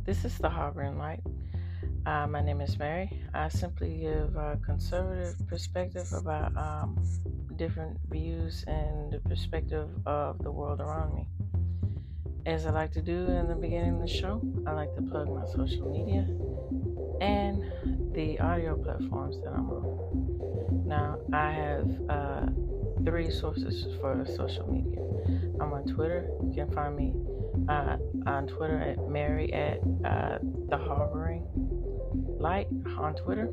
This is the Harboring Light. My name is Mary. I simply give a conservative perspective about different views and the perspective of the world around me. As I like to do in the beginning of the show, I like to plug my social media and the audio platforms that I'm on. Now, I have three sources for social media. I'm on Twitter. You can find me on Twitter at Mary at the Harboring Light on Twitter,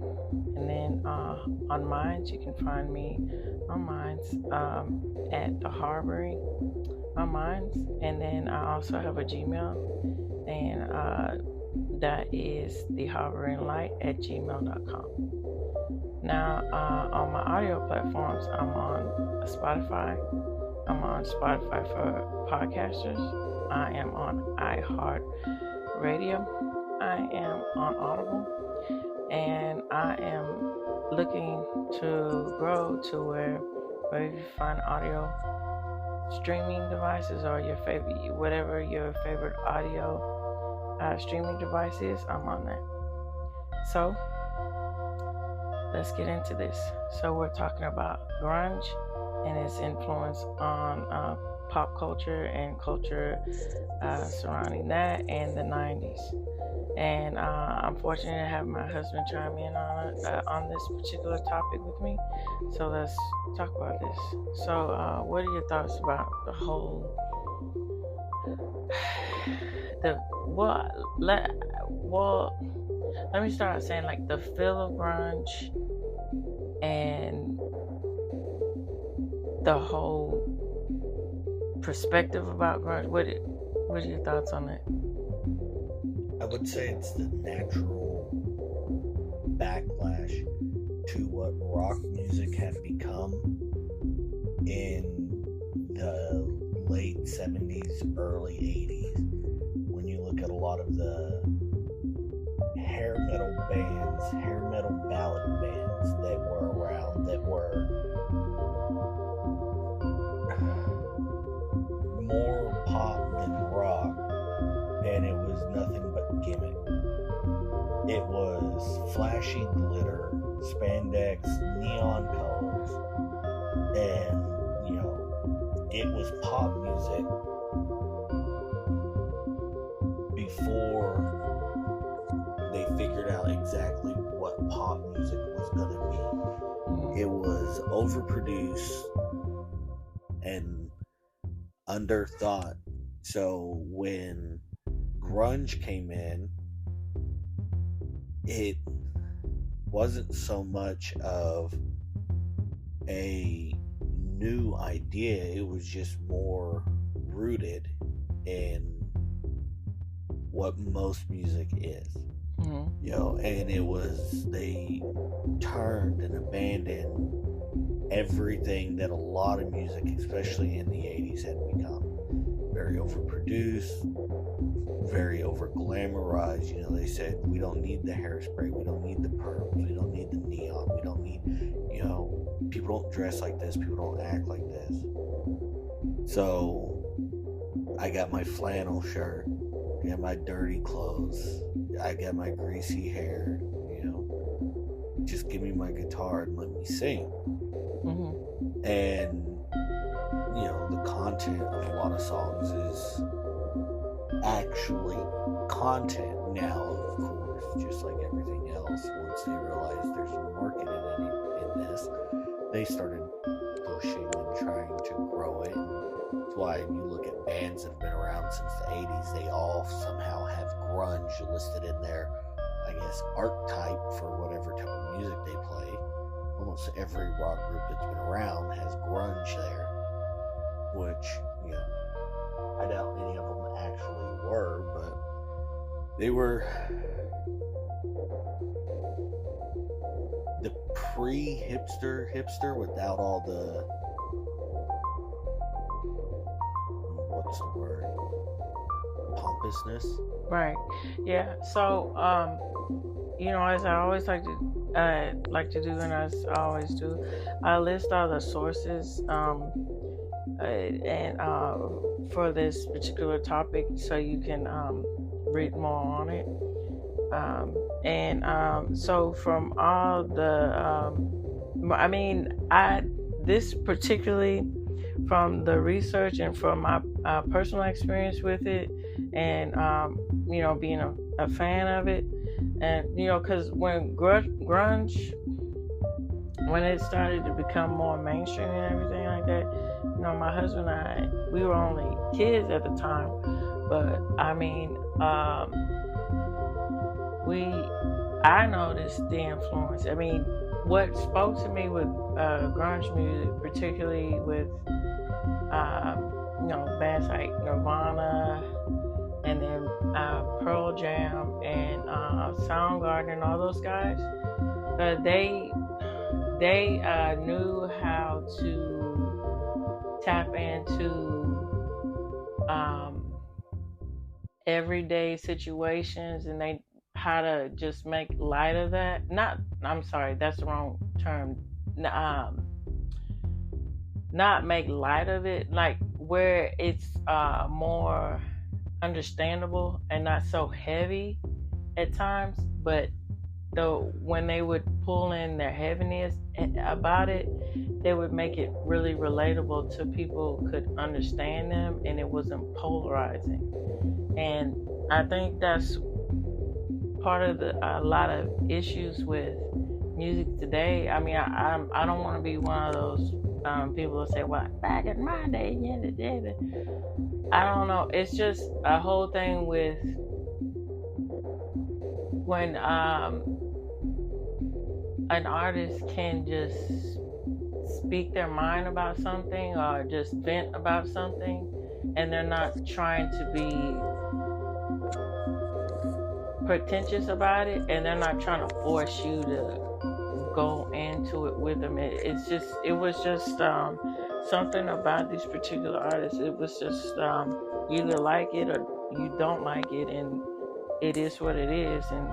and then on Minds you can find me on Minds at the Harboring on Minds, and then I also have a Gmail, and that is the Harboring Light at gmail.com. Now on my audio platforms, I'm on Spotify. I'm on Spotify for podcasters. I am on iHeartRadio. I am on Audible, and I am looking to grow to where you find audio streaming devices or your favorite, whatever your favorite audio streaming device is. I'm on that. So let's get into this. So we're talking about grunge and its influence on pop culture and culture surrounding that, and the 90s. And I'm fortunate to have my husband chime in on this particular topic with me. So let's talk about this. So what are your thoughts about the whole let me start saying, like, the feel of grunge and the whole perspective about grunge. What are your thoughts on that? I would say it's the natural backlash to what rock music had become in the late 70s, early 80s. When you look at a lot of the hair metal ballad bands that were around, that were more pop than rock, and it was nothing but gimmick. It was flashy glitter, spandex, neon colors, and it was pop music before they figured out exactly what pop music was going to be. It was overproduced and underthought. So when grunge came in, it wasn't so much of a new idea, it was just more rooted in what most music is. And it was, they turned and abandoned everything that a lot of music, especially in the 80s, had become. Very overproduced, very over glamorized. They said, we don't need the hairspray, we don't need the perms, we don't need the neon, we don't need, people don't dress like this, people don't act like this. So I got my flannel shirt, I got my dirty clothes, I got my greasy hair, just give me my guitar and let me sing. And the content of a lot of songs is actually content now, of course, just like everything else. Once they realized there's a market in this, they started pushing and trying to grow it. And that's why you look at bands that have been around since the 80s, they all somehow have grunge listed in their, I guess, archetype for whatever type of music they play. Almost every rock group that's been around has grunge there, which, I doubt any of them actually were, but they were the pre-hipster without all the, what's the word, pompousness. Right. Yeah. So as I always like to do, and as I always do, I list all the sources and for this particular topic, so you can read more on it. So from all the, this particularly from the research and from my personal experience with it, and being a fan of it, and because when grunge, when it started to become more mainstream and everything like that, my husband and I, we were only kids at the time, but I noticed the influence. What spoke to me with grunge music, particularly with bands like Nirvana, and then Pearl Jam and Soundgarden and all those guys, they knew how to tap into everyday situations, and they how to just make light of that. I'm sorry, that's the wrong term. Not make light of it, like where it's more understandable and not so heavy at times, but when they would pull in their heaviness about it, they would make it really relatable to people who could understand them, and it wasn't polarizing. And I think that's part of a lot of issues with music today. I don't want to be one of those people who say, well, back in my day, I don't know. It's just a whole thing with when an artist can just speak their mind about something or just vent about something, and they're not trying to be pretentious about it, and they're not trying to force you to go into it with them. It was just something about these particular artists. It was just you either like it or you don't like it, and it is what it is. And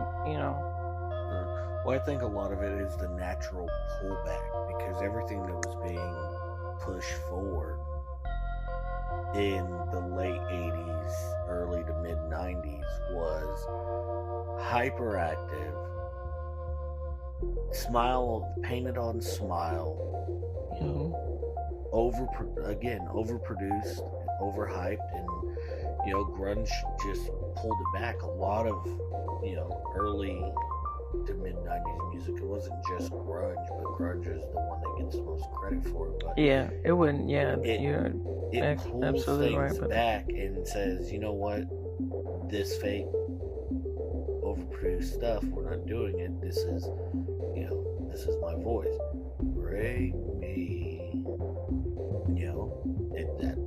well, I think a lot of it is the natural pullback, because everything that was being pushed forward in the late 80s, early to mid 90s was hyperactive, painted on smile, overproduced, overhyped, and grunge just pulled it back. A lot of early to mid 90s music, it wasn't just grunge, but grunge is the one that gets the most credit for it. But yeah, it wouldn't. Yeah, it pulls things back and says, you know what, this fake overproduced stuff, we're not doing it. This is my voice. Break me.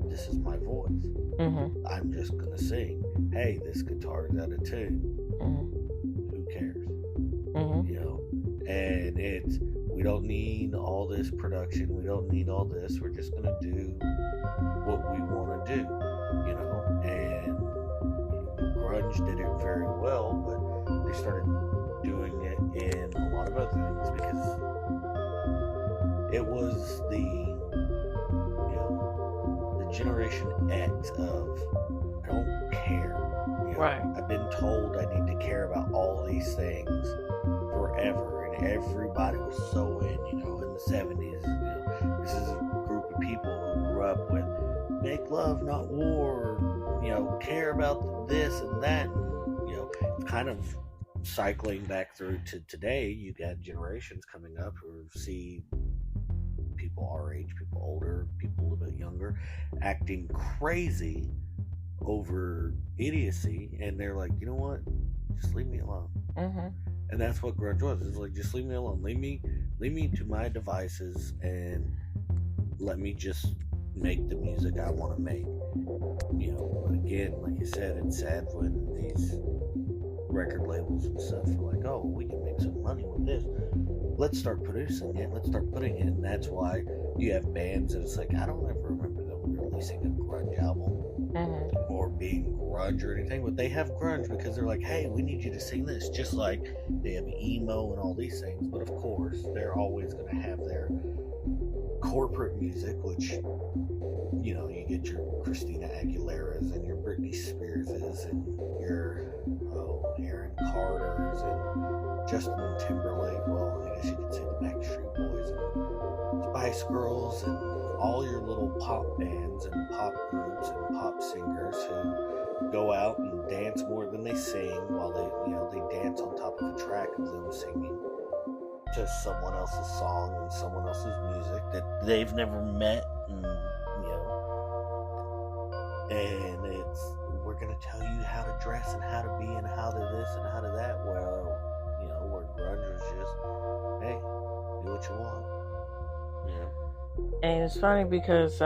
This is my voice. Mm-hmm. I'm just gonna sing. Hey, this guitar is out of tune. Mm-hmm. Who cares? Mm-hmm. And we don't need all this production. We don't need all this. We're just gonna do what we want to do. And grunge did it very well, but they started doing it in a lot of other things because it was the Generation X of I don't care. Right. I've been told I need to care about all these things forever, and everybody was so in the 70s. This is a group of people who grew up with make love, not war. Care about this and that. And, kind of cycling back through to today. You got generations coming up who see people our age, people older, people a little bit younger, acting crazy over idiocy, and they're like, you know what? Just leave me alone. Mm-hmm. And that's what grunge was. It's like, just leave me alone. Leave me to my devices, and let me just make the music I want to make. But again, like you said, it's sad when these record labels and stuff are like, oh, we can make some money with this. Let's start producing it. Let's start putting it. And that's why you have bands that it's like, I don't ever remember them releasing a grunge album or being grunge or anything, but they have grunge because they're like, hey, we need you to sing this. Just like they have emo and all these things. But of course, they're always going to have their corporate music, which you know, you get your Christina Aguileras and your Britney Spearses and your Aaron Carters and Justin Timberlake. Well, I guess you could say the Backstreet Boys and Spice Girls and all your little pop bands and pop groups and pop singers who go out and dance more than they sing, while they dance on top of a track of them singing to someone else's song and someone else's music that they've never met, and we're gonna tell you how to dress and how to be and how to this and how to that. Well, where grunge was just, hey, do what you want. And it's funny because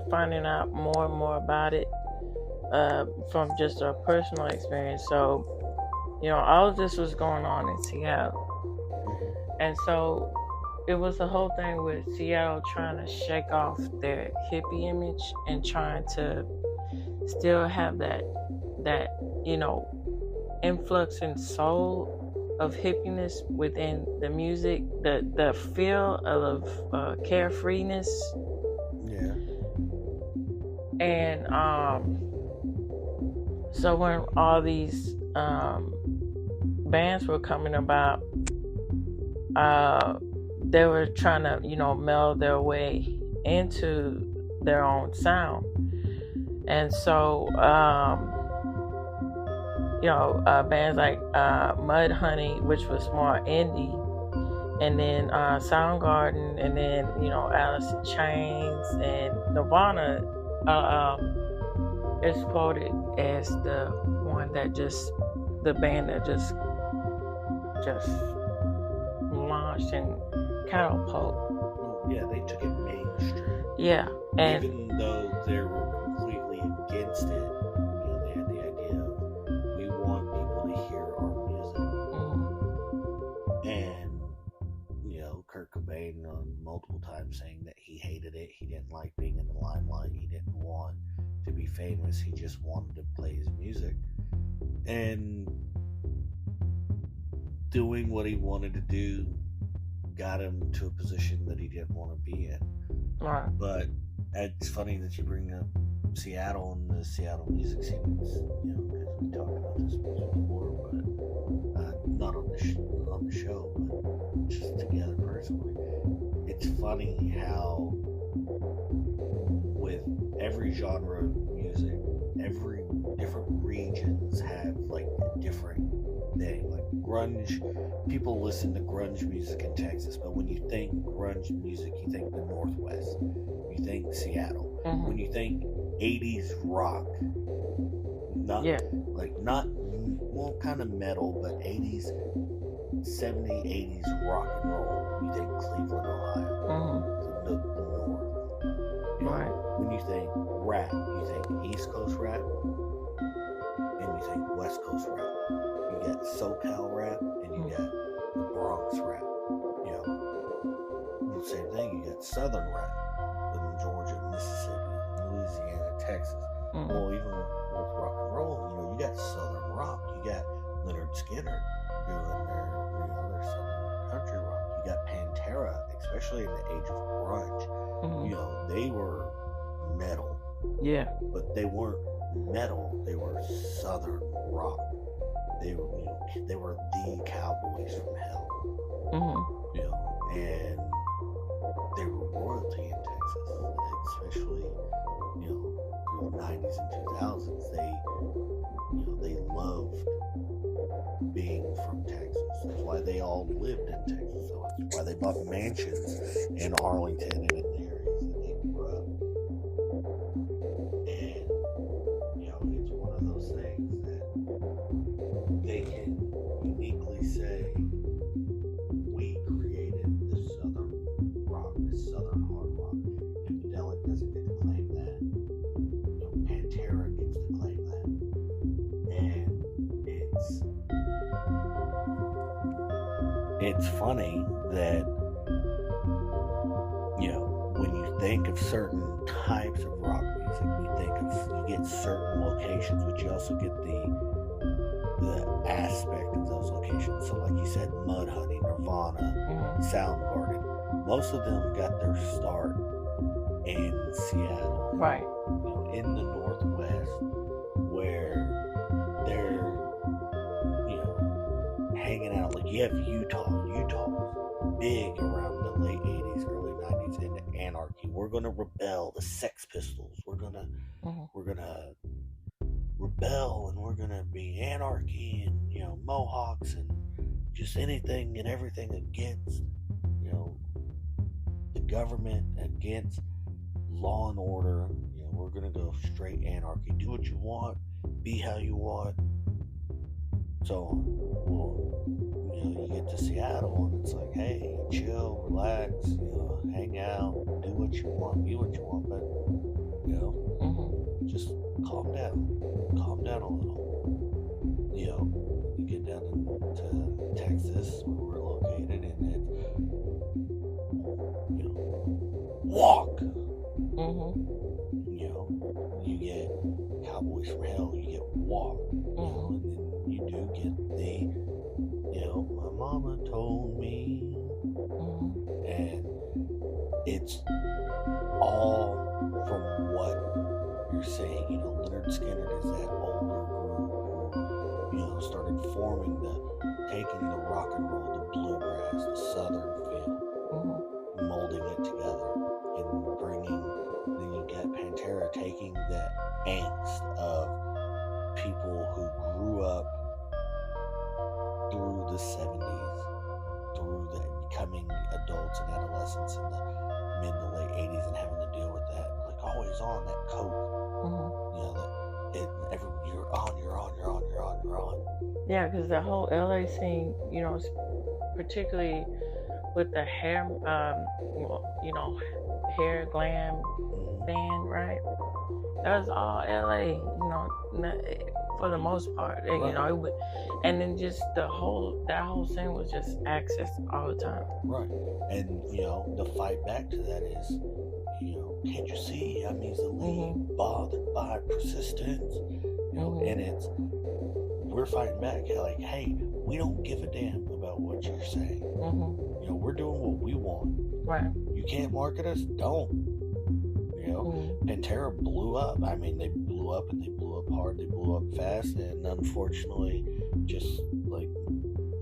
finding out more and more about it from just a personal experience. So all of this was going on in Seattle, and so it was the whole thing with Seattle trying to shake off their hippie image and trying to still have that influx and soul of hippiness within the music, the feel of carefreeness. Yeah. And so when all these bands were coming about, they were trying to meld their way into their own sound. And so bands like Mudhoney, which was more indie, and then Soundgarden, and then Alice in Chains and Nirvana is quoted as the band that just launched and catapult. Yeah, they took it mainstream. Yeah, and even though they were completely against it, they had the idea of, we want people to hear our music. And Kurt Cobain on multiple times saying that he hated it. He didn't like being in the limelight. He didn't want to be famous. He just wanted to play his music. And doing what he wanted to do got him to a position that he didn't want to be in. Right. But it's funny that you bring up Seattle and the Seattle music scene. Because we talked about this before, but not on the show, but just together personally. It's funny how with every genre of music, every different regions have like a different thing. Like grunge, people listen to grunge music in Texas, but when you think grunge music, you think the Northwest. You think Seattle. Mm-hmm. When you think 80s rock, not kind of metal, but 80s, 70s, 80s rock and roll, you think Cleveland, Ohio. Mm-hmm. The North. Right. When you think rap, you think East Coast rap, and you think West Coast rap. You got SoCal rap, and you got the Bronx rap. The same thing. You got Southern rap in Georgia, Mississippi, Louisiana, Texas. Mm-hmm. Well, even with rock and roll, you got Southern rock. You got Leonard Skinner doing their Southern country rock. You got Pantera, especially in the age of grunge. Mm-hmm. They were metal. Yeah. But they weren't metal. They were Southern rock. They were the Cowboys from hell. Mm-hmm. And they were royalty in Texas, especially through the 90s and 2000s. They loved being from Texas. That's why they all lived in Texas. So that's why they bought mansions in Arlington and in the areas that they grew up. And it's one of those things that they can uniquely say, we created this Southern rock, this Southern hard rock. Funkadelic doesn't get to claim that. Pantera gets to claim that. And it's funny that when you think of certain types of rock music, you get certain locations, but you also get the aspect of those locations. So like you said, Mudhoney, Nirvana, Soundgarden, most of them got their start in Seattle, right, you know, in the Northwest, where they're, you know, hanging out. Like, you have Utah was big around the late 80s, early 90s into anarchy. We're gonna rebel. The Sex Pistols. We're gonna rebel, and we're gonna be anarchy, and, you know, Mohawks, and just anything and everything against, you know, the government, against law and order. You know, we're gonna go straight anarchy. Do what you want, be how you want, so on. Well, you know, you get to Seattle and it's like, hey, chill, relax, you know, hang out, do what you want, be what you want, but, you know, just calm down a little. You know, you get down to Texas, where we're located, and it's, you know, walk. You know, you get Cowboys from Hell, you get walk. You know, and then you do get the, you know, my mama told me, and it's all from what you're saying. You know, Leonard Skinner is that older group who, you know, started forming taking the rock and roll, the bluegrass, the southern feel, molding it together, and bringing. Then you get Pantera taking the angst of people who grew up through the 70s, through the becoming adults and adolescents in the mid to late 80s, and having to deal with that, like, always on that coke. You know, that you're on. Yeah, because the whole LA scene, you know, particularly with the hair, you know, hair glam band, right? That was all LA, you know, for the most part. And, Right. you know, and then just that whole scene was just access all the time. Right. And, you know, the fight back to that is, you know, can't you see I'm easily bothered by persistence? You know, and it's, we're fighting back, like, hey, we don't give a damn about what you're saying. You know, we're doing what we want. Right. You can't market us, don't. You know, Pantera blew up. I mean, they blew up, and they blew up hard. They blew up fast, and unfortunately, just like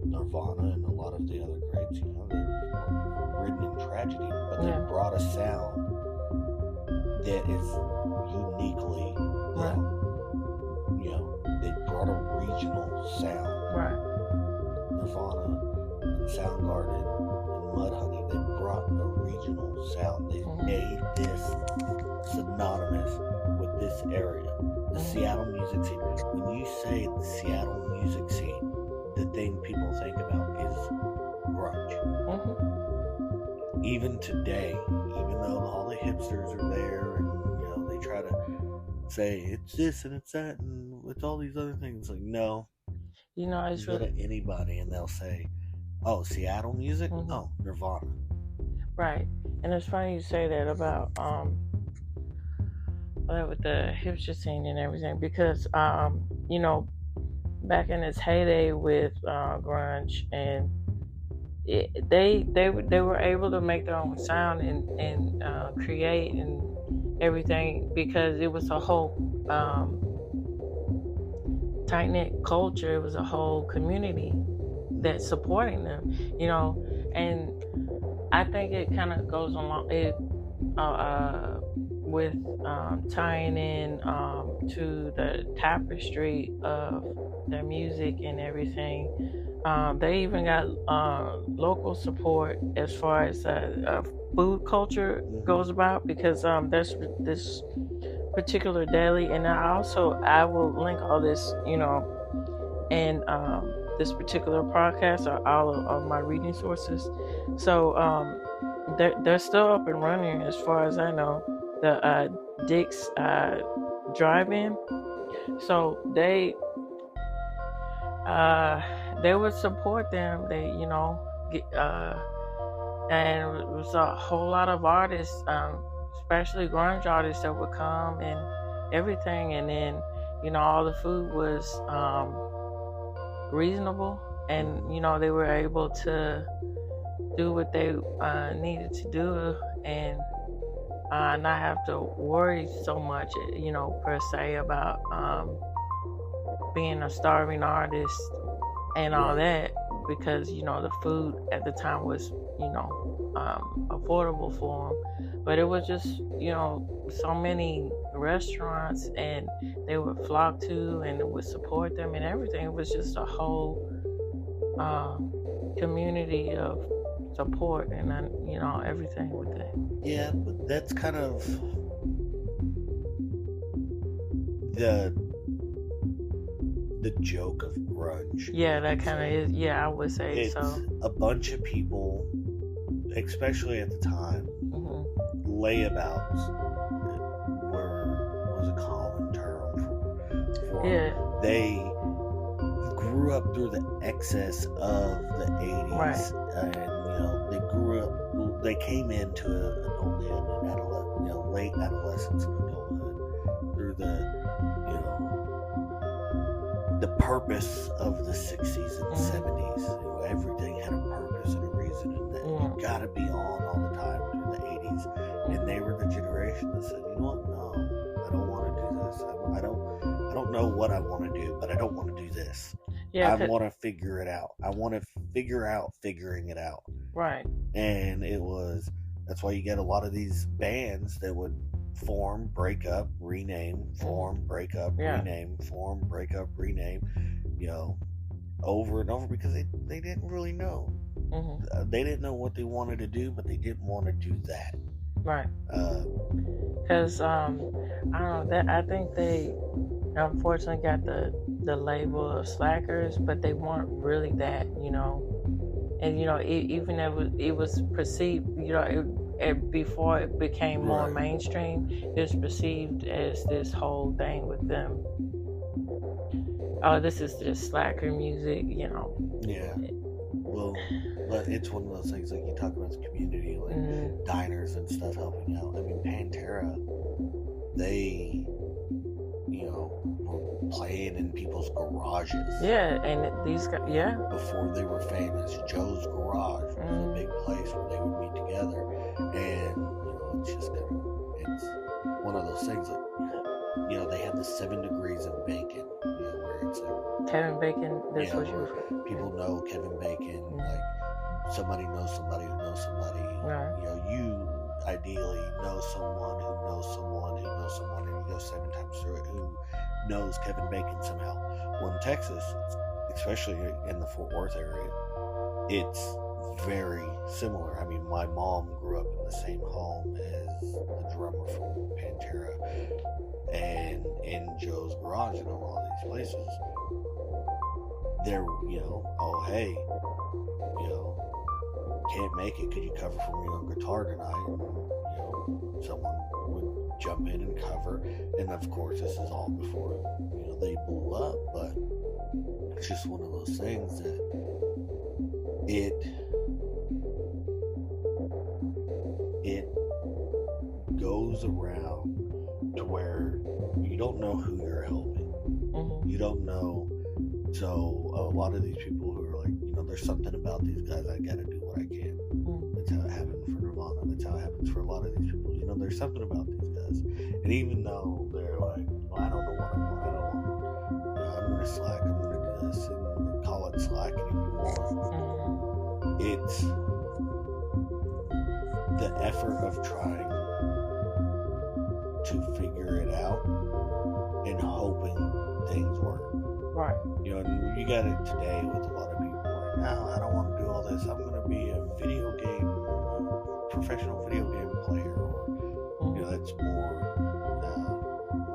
Nirvana and a lot of the other greats, you know, they're ridden in tragedy, but they brought a sound that is uniquely them. You know, they brought a regional sound. Right. Nirvana and Soundgarden and Mudhoney, they brought a regional sound. They made this synonymous with this area. The Seattle music scene. When you say the Seattle music scene, the thing people think about is grunge. Even today, even though all the hipsters are there, and, you know, they try to say it's this and it's that and it's all these other things, like, no. You know, it's you go to anybody and they'll say, oh, Seattle music? Oh, Nirvana. Right. And it's funny you say that about with the hipster scene and everything, because you know, back in its heyday with grunge, and they were able to make their own sound and create and everything, because it was a whole tight-knit culture. It was a whole community that's supporting them, you know. And I think it kind of goes along with tying in to the tapestry of their music and everything. They even got local support as far as food culture goes about, because there's this particular deli, and I will link all this, you know, and this particular podcast or all of my reading sources. So they're still up and running as far as I know. The Dick's Drive-In. So they would support them. They, you know, and it was a whole lot of artists, especially grunge artists, that would come and everything. And then, you know, all the food was reasonable, and, you know, they were able to do what they needed to do, and not have to worry so much, per se about being a starving artist and all that, because the food at the time was affordable for them. But it was just so many restaurants, and they would flock to and it would support them and everything. It was just a whole community of support and everything with it. Yeah, but that's kind of the joke of grunge. Yeah, that kind of is. Yeah, I would say it's so. A bunch of people, especially at the time, layabouts was a common term for they grew up through the excess of the 80s, right. And they came into adulthood and late adolescence and adulthood through the purpose of the 60s and 70s. Everything had a purpose and a reason, and that you gotta be on all the time through the 80s. And they were the generation that said, you know what, no, I don't want to do this. I don't know what I want to do, but I don't want to do this. I want to figure it out. I want to figure out figuring it out. Right. And that's why you get a lot of these bands that would form, break up, rename, form, break up, rename, form, break up, rename, over and over, because they didn't really know. They didn't know what they wanted to do, but they didn't want to do that. Right. Because I don't know, I think they unfortunately got the label of slackers, but they weren't really that, and even it was perceived, before it became more mainstream, it was perceived as this whole thing with them. Oh, this is just slacker music, Yeah. Well, but it's one of those things, like you talk about the community, like diners and stuff helping out. I mean, Pantera, they, were playing in people's garages. Yeah, and these guys, before they were famous, Joe's Garage was a big place where they would meet together, and it's one of those things like, they had the 7 degrees of bacon, where it's like Kevin Bacon. That's what people know Kevin Bacon. Like somebody knows somebody who knows somebody. Right. You ideally know someone who knows someone who knows someone, and you go 7 times through it, who knows Kevin Bacon somehow. Well, in Texas, especially in the Fort Worth area, it's very similar. I mean, my mom grew up in the same home as the drummer from Pantera, and in Joe's Garage and all these places, they're, oh, hey, can't make it, could you cover for me on guitar tonight? And, someone would jump in and cover, and of course this is all before, they blew up, but it's just one of those things that it goes around to where you don't know who you're helping. You don't know. So a lot of these people who are like, there's something about these guys, I gotta do what I can. That's how it happened for Nirvana. That's how it happens for a lot of these people. There's something about these guys. And even though they're like, I don't know what I want, I'm gonna slack, I'm gonna do this, and call it slacking if you want. It's the effort of trying to figure it out and hoping things work. Right. And you got it today with a lot of people like, no, I don't want to do all this. I'm going to be a professional video game player, or that's more a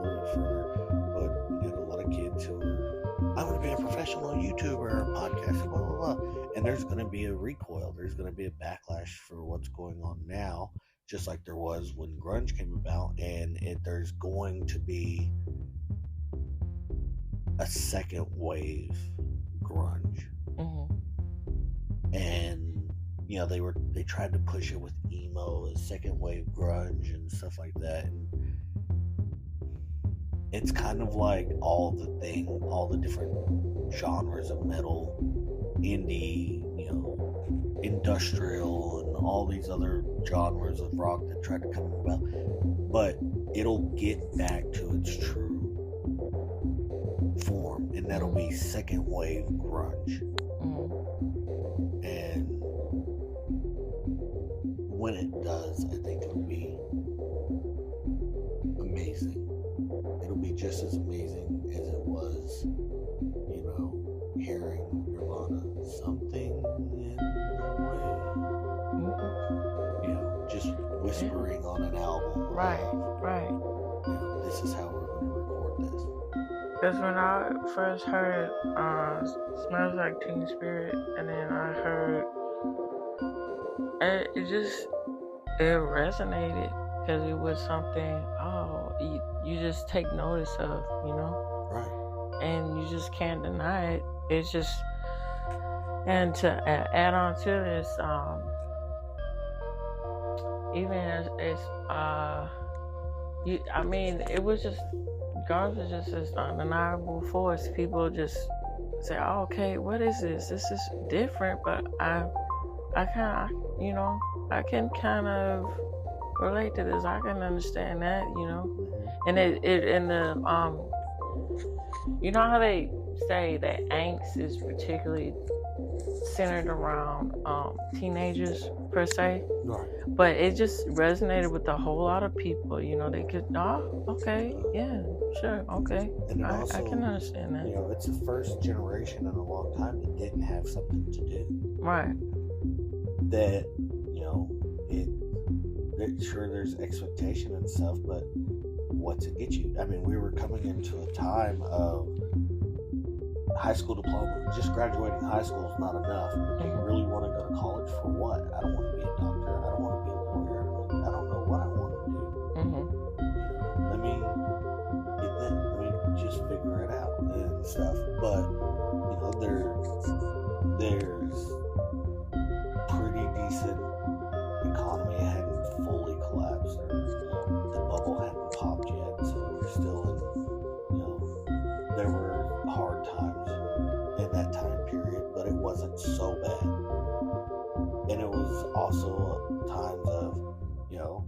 little bit further. But you got a lot of kids who are, I'm going to be a professional YouTuber or podcaster, blah blah blah. And there's going to be a recoil. There's going to be a backlash for what's going on now, just like there was when grunge came about, and there's going to be a second wave grunge. And they tried to push it with emo as second wave grunge and stuff like that, and it's kind of like all the different genres of metal, indie, industrial and all these other genres of rock that try to come about, but it'll get back to its true form, and that'll be second wave grunge. And when it does, I think it'll be amazing. It'll be just as amazing as it was, you know, hearing Nirvana, something in the way. You know, just whispering on an album. Right. You know, this is how we're going to record this. Because when I first heard Smells Like Teen Spirit, and then I heard it resonated, because it was something you just take notice of, you know, Right. and you just can't deny it. It's just, and to add on to this, even as I mean, it was just, grunge was just this undeniable force. People just say, oh, okay, what is this? This is different, but I kind of, you know, I can kind of relate to this. I can understand that, you know. And you know how they say that angst is particularly centered around teenagers per se, Right. but it just resonated with a whole lot of people. You know, they could, oh, okay, yeah, sure, okay, And I also, can understand that. You know, it's the first generation in a long time that didn't have something to do. Right. That, you know, sure, there's expectation and stuff, but what's it get you? I mean, we were coming into a time of high school diploma. Just graduating high school is not enough. But do you really want to go to college for what? I don't want to be a doctor. I don't want to be a lawyer. I don't know what I want to do. Let me get that. Let me just figure it out and stuff. But, you know, there's pretty decent economy. It hadn't fully collapsed, or, you know, the bubble hadn't popped yet, so we're still in, you know, there were hard times in that time period, but it wasn't so bad. And it was also times of, you know,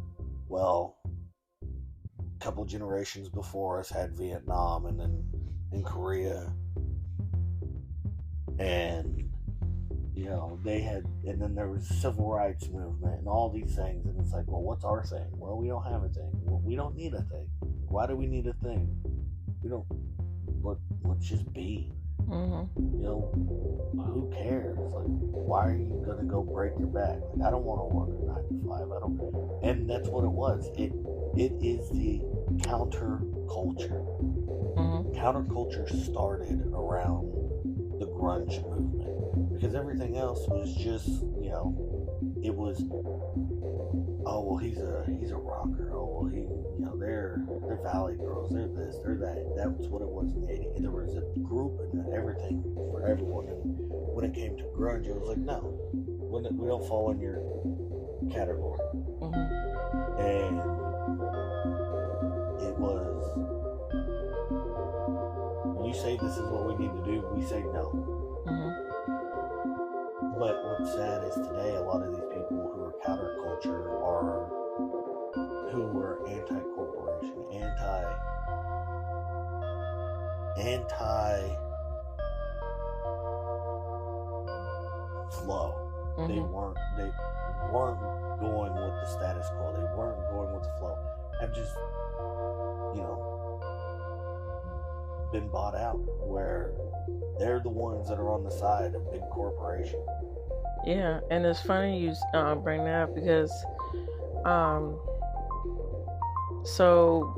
well, a couple generations before us had Vietnam, and then in Korea, and, you know, they had, and then there was civil rights movement and all these things, and it's like, well, what's our thing? Well, we don't have a thing. Well, we don't need a thing. Why do we need a thing? We don't. Let's just be. You know, who cares? Like, why are you gonna go break your back? Like, I don't want to work a 9 to 5. I don't. And that's what it was. It is the counterculture. Counterculture started around the grunge movement, because everything else was just, you know, it was, oh, well, he's a rocker. Oh, well, he, you know, they're Valley Girls. They're this. They're that. That's what it was in the 80s. And there was a group and everything for everyone. And when it came to grunge, it was like, no, we don't fall in your category. And it was, when you say this is what we need to do, we say no. But what's sad is today, a lot of these people who are counterculture are who were anti-corporation, anti-flow. They weren't going with the status quo. They weren't going with the flow. Have just, you know, been bought out, where they're the ones that are on the side of big corporation. Yeah, and it's funny you bring that up, because so,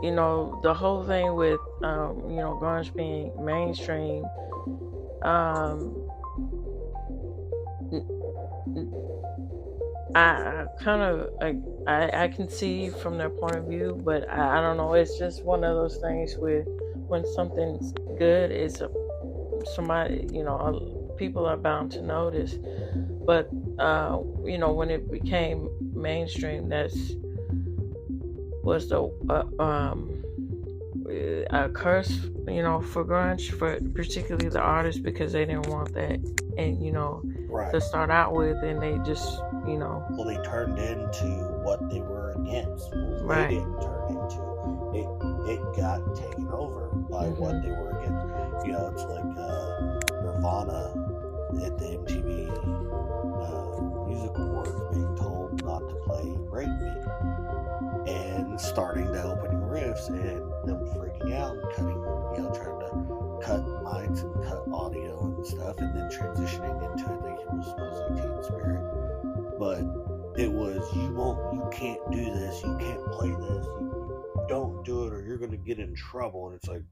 you know, the whole thing with you know, grunge being mainstream, I kind of, I can see from their point of view, but I don't know. It's just one of those things where when something's good, it's somebody, you know, people are bound to notice. But you know, when it became mainstream, was a curse, you know, for grunge, for particularly the artists, because they didn't want that. And, you know, to start out with, and they just, you know. Well, they turned into what they were against. Well, they didn't turn into. It got taken over by what they were against. You know, it's like Nirvana at the MTV Music Awards being told not to play Break Me, and starting the opening riffs and them freaking out and cutting, you know, trying to cut mics and cut audio and stuff, and then transitioning into, I think it was supposed to be Teen Spirit, but it was, you can't do this, you can't play this, you don't do it or you're going to get in trouble. And it's like,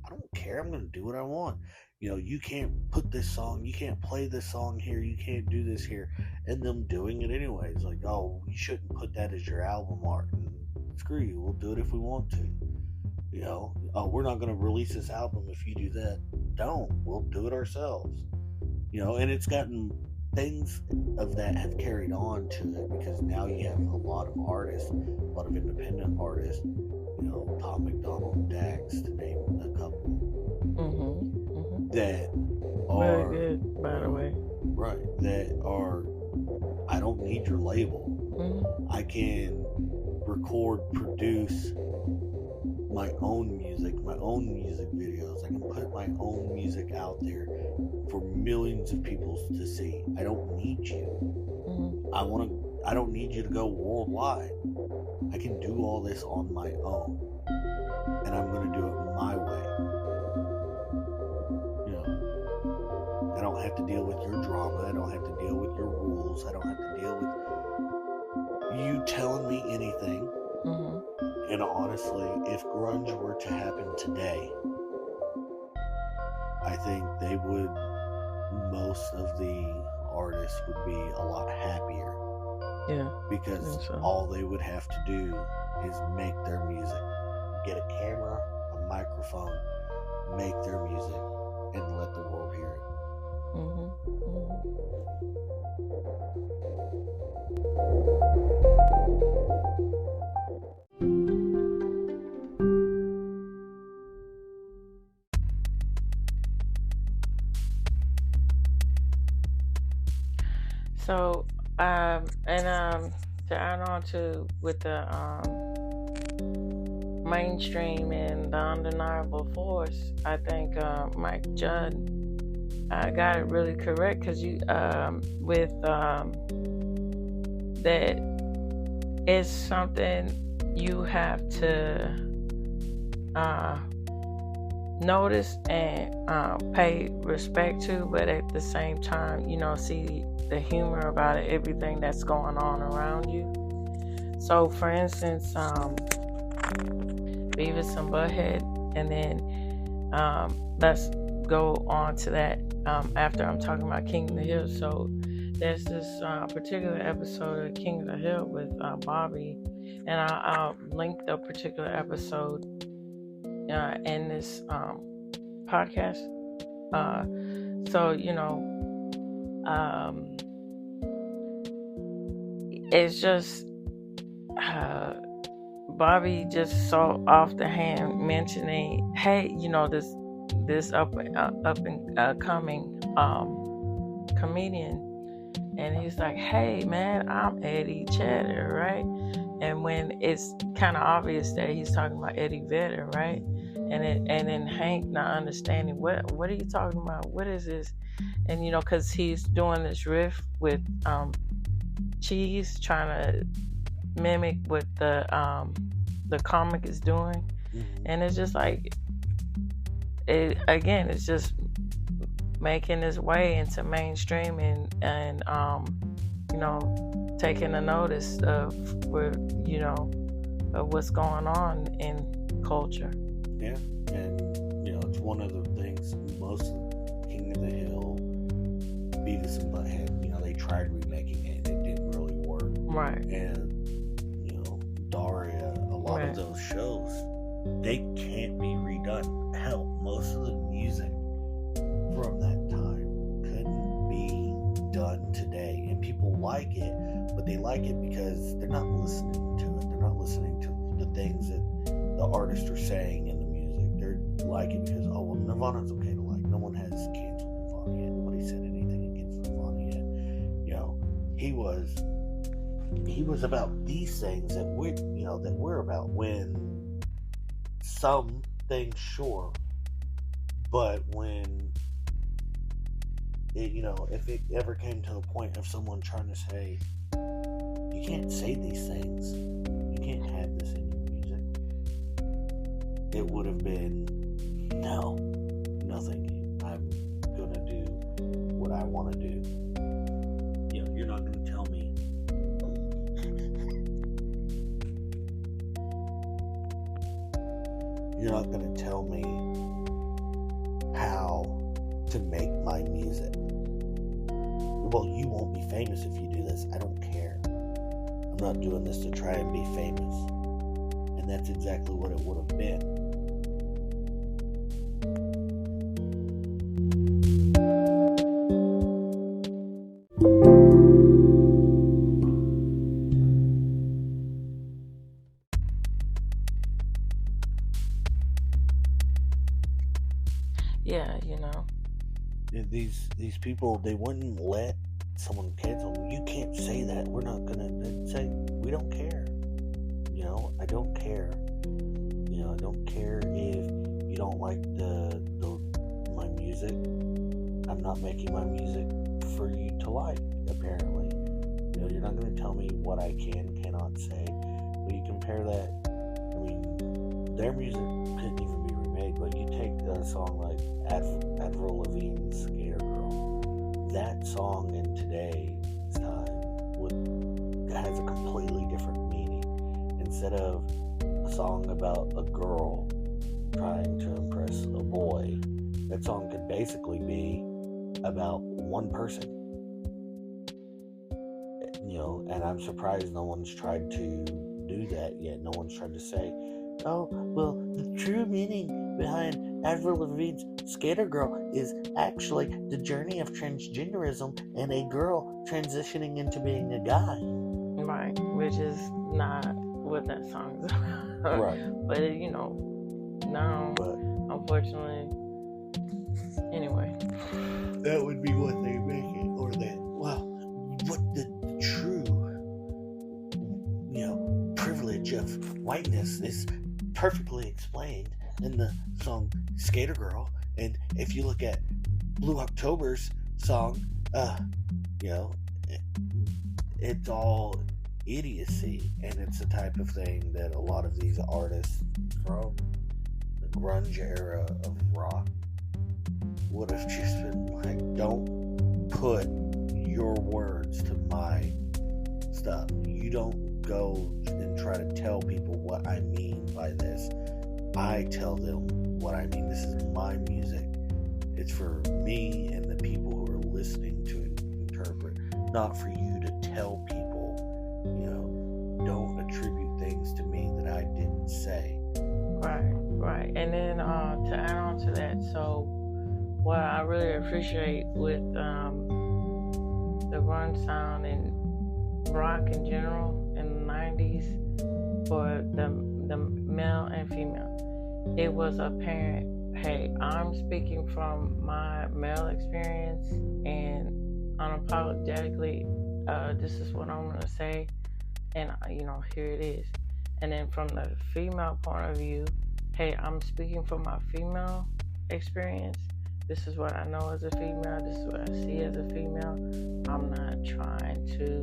I don't care, I'm going to do what I want. You know, you can't put this song, you can't play this song here, you can't do this here, and them doing it anyways. Like, oh, you shouldn't put that as your album art. And screw you, we'll do it if we want to. You know, oh, we're not going to release this album if you do that. Don't. We'll do it ourselves. You know, and it's gotten, things of that have carried on to it, because now you have a lot of artists, a lot of independent artists, you know, Tom McDonald, Dax, to name a couple, that are very good, by the way. Right. That are, I don't need your label. I can record, produce my own music videos. I can put my own music out there for millions of people to see. I don't need you. I don't need you to go worldwide. I can do all this on my own, and I'm going to do it my way. You know, I don't have to deal with your drama. I don't have to deal with your rules. I don't have to deal with you telling me anything. And honestly, if grunge were to happen today, I think most of the artists would be a lot happier. Yeah. Because all they would have to do is make their music. Get a camera, a microphone, make their music, and let the world hear it. So, to add on to with the mainstream and the undeniable force, I think Mike Judd got it really correct, because you with that is something you have to notice and pay respect to, but at the same time, you know, see the humor about it, everything that's going on around you. So, for instance, Beavis and Butthead, and then let's go on to that after I'm talking about King of the Hill. So, there's this particular episode of King of the Hill with Bobby, and I'll link the particular episode in this podcast. So, you know, it's just Bobby just so off the hand mentioning, hey, you know, this up and coming comedian, and he's like, hey man, I'm Eddie Cheddar, right? And when it's kind of obvious that he's talking about Eddie Vedder, right? And then Hank not understanding, what are you talking about? What is this? And you know, because he's doing this riff with Cheese, trying to mimic what the comic is doing, and it's just like, it's just making its way into mainstream and you know, taking a notice of of what's going on in culture. Yeah, and you know, it's one of the things most of King of the Hill, Beavis and Butthead, you know, they tried remaking it and it didn't really work. Right. And you know, Daria, a lot of those shows, they can't be redone. Hell, most of the music from that time couldn't be done today, and people like it, but they like it because they're not listening to it. They're not listening to the things that the artists are saying in the music. They like it because, oh, well, Nirvana's okay to like. No one has canceled Nirvana yet. Nobody said anything against Nirvana yet. he was about these things that we're about. When some things, sure, but when it, if it ever came to the point of someone trying to say, you can't say these things, you can't have this in your music, it would have been, no thank you, I'm gonna do what I want to do. You're not gonna tell me how to make my music. Well, you won't be famous if you do this. I don't care. I'm not doing this to try and be famous. And that's exactly what it would have been. Yeah, These people, they wouldn't let someone cancel them. You can't say that. We're not gonna say, we don't care. I don't care. I don't care if you don't like my music. I'm not making my music for you to like, apparently. You're not gonna tell me what I cannot say. But you compare that, their music couldn't even be remade, but you take a song like Avril Lavigne's Skater Girl. That song in today's time has a completely different meaning. Instead of a song about a girl trying to impress a boy, that song could basically be about one person. And I'm surprised no one's tried to do that yet. No one's tried to say, oh, well, the true meaning behind Avril Lavigne's Skater Girl is actually the journey of transgenderism and a girl transitioning into being a guy. Right, which is not what that song is about. Right. But, no, unfortunately, anyway. That would be what they make it, or that, what the true, privilege of whiteness is perfectly explained in the song Skater Girl. And if you look at Blue October's song, it's all idiocy, and it's the type of thing that a lot of these artists from the grunge era of rock would have just been like, don't put your words to my stuff. You don't go and try to tell people what I mean by this. I tell them what I mean. This is my music. It's for me and the people who are listening to interpret, not for you to tell people, don't attribute things to me that I didn't say. Right. And then to add on to that, so what I really appreciate with the grunge sound and rock in general in the 90s for the male and female, it was apparent, hey, I'm speaking from my male experience and unapologetically, this is what I'm going to say, and here it is. And then from the female point of view, hey, I'm speaking from my female experience. This is what I know as a female. This is what I see as a female. I'm not trying to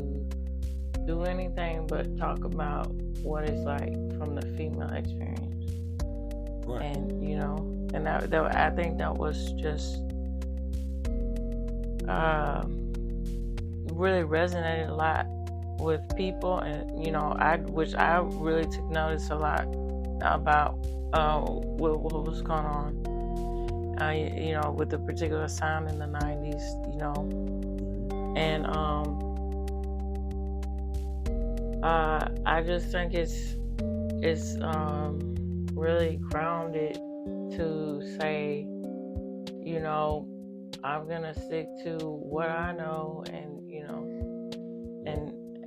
do anything but talk about what it's like from the female experience. Right. And, and that I think that was just really resonated a lot with people. And, which I really took notice a lot about what was going on. With the particular sound in the 90s, and I just think it's really grounded to say, I'm gonna stick to what I know and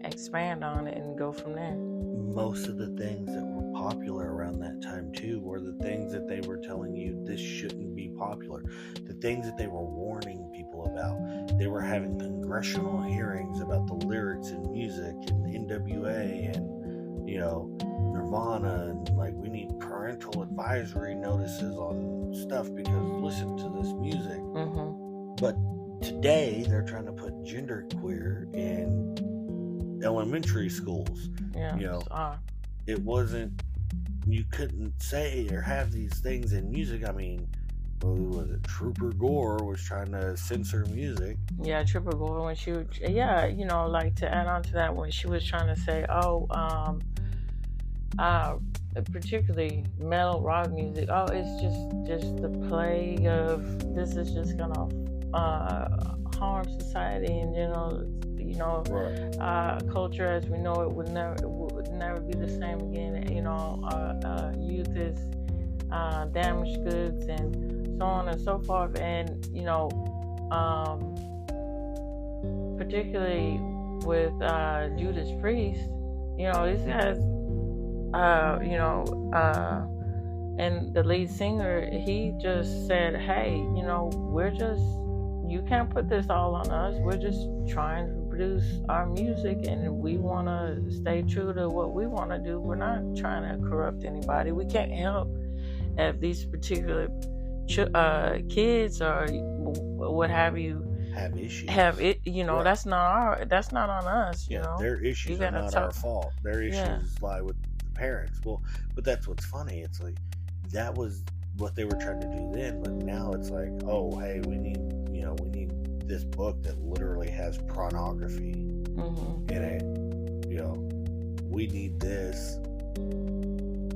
expand on it and go from there. Most of the things that were popular around that time too were the things that they were telling you this shouldn't be popular, the things that they were warning people about. They were having congressional hearings about the lyrics and music and NWA and, you know, Nirvana, and like, we need parental advisory notices on stuff because listen to this music. But today they're trying to put genderqueer in elementary schools. Yeah, you know, it wasn't, you couldn't say or have these things in music. I mean, what was it? Trooper Gore was trying to censor music. Yeah, Trooper Gore, when she would, you know, like, to add on to that, when she was trying to say, particularly metal rock music, it's just the plague of, this is just gonna harm society in general. You know, right. Culture as we know it would never be the same again. You know, youth is damaged goods and so on and so forth. And, you know, particularly with Judas Priest, you know, these guys, you know, and the lead singer, he just said, hey, you know, you can't put this all on us. We're just trying to produce our music, and we want to stay true to what we want to do. We're not trying to corrupt anybody. We can't help if these particular kids or what have you have issues. You know, right. That's not on us. You know, their issues are not our fault. Their issues lie with the parents. Well, but that's what's funny. It's like, that was what they were trying to do then, but now it's like, oh, hey, we need this book that literally has pornography in it. You know, we need this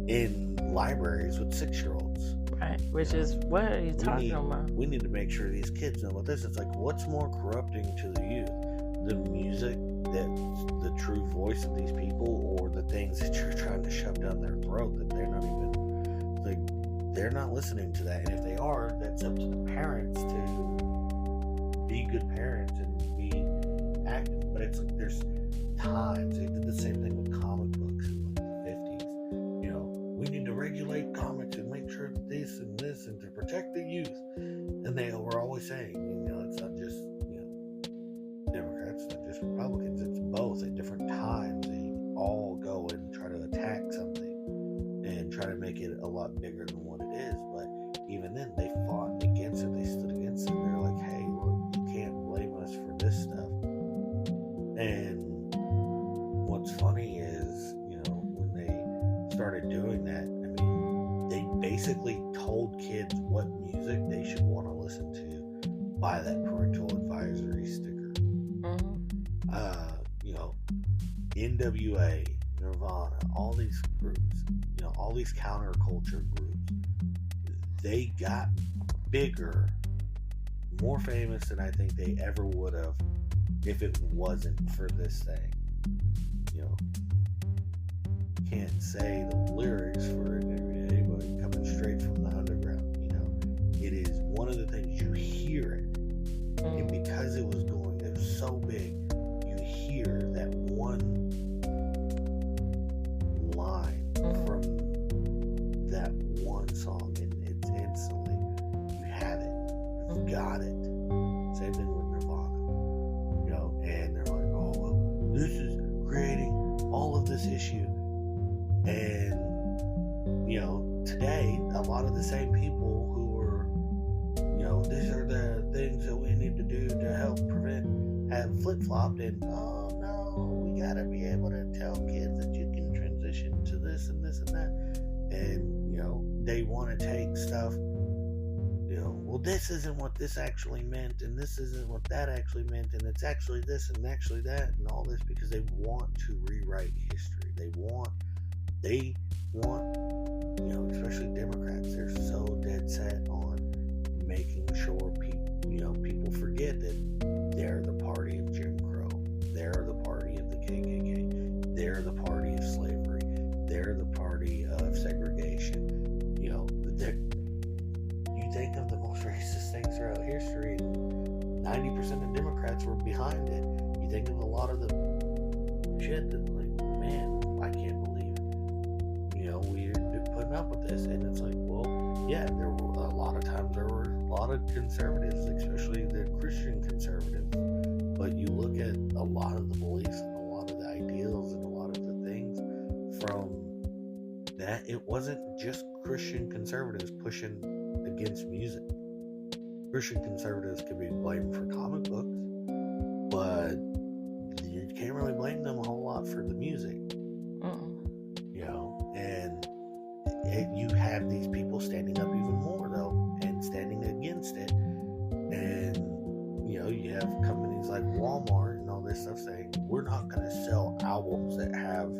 in libraries with 6-year-olds. Right, which is, what are you talking about? We need to make sure these kids know about this. It's like, what's more corrupting to the youth? The music, that's the true voice of these people, or the things that you're trying to shove down their throat that they're not even, like, they're not listening to that. And if they are, that's up to the parents to be good parents and be active. But it's like, there's times, they did the same thing with comic books in like the 50s. You know, we need to regulate comics and make sure that this and this, and to protect the youth. And they were always saying, you know, it's not just, you know, Democrats, not just Republicans, it's both. At different times, they all go and try to attack something and try to make it a lot bigger than what it is. But even then, they fought against it, they stood against it. They're like, hey, look, you can't blame us for this stuff. And what's funny is, you know, when they started doing that, I mean, they basically told kids what music they should want to listen to by that parental advisory sticker. You know, NWA, Nirvana, all these groups, you know, all these counterculture groups, they got bigger, more famous than I think they ever would have if it wasn't for this thing. You know, can't say the lyrics for it every day, but coming straight from the underground, you know, it is one of the things, you hear it, and because it was so big, you hear that one line from that one song, and it's instantly, you have it, you've got it. Same thing with Nirvana, you know, and they're like, oh, well, this is creating all of this issue. And, you know, today, a lot of the same people who were, you know, these are the things that we need to do to help prevent, have flip-flopped, and, oh no, we gotta be able to tell kids that you can transition to this and this and that. And, you know, they want to take stuff, you know, well, this isn't what this actually meant, and this isn't what that actually meant, and it's actually this and actually that, and all this, because they want to rewrite history. They want, you know, especially Democrats, they're so dead set on making sure people forget that they're the party of Jim Crow, they're the party of the KKK, they're the party of slavery, they're the party of segregation. You know, you think of the most racist things throughout history, and 90% of Democrats were behind it. You think of a lot of the shit that, like, man, I can't believe it. You know, we're putting up with this, and it's like, well, yeah, there were a lot of times there were lot of conservatives, especially the Christian conservatives, but you look at a lot of the beliefs and a lot of the ideals and a lot of the things from that, it wasn't just Christian conservatives pushing against music. Christian conservatives could be blamed for comic books, but you can't really blame them a whole lot for the music. You know, and you have these people standing up even more though, and standing against it. And you know, you have companies like Walmart and all this stuff saying, we're not going to sell albums that have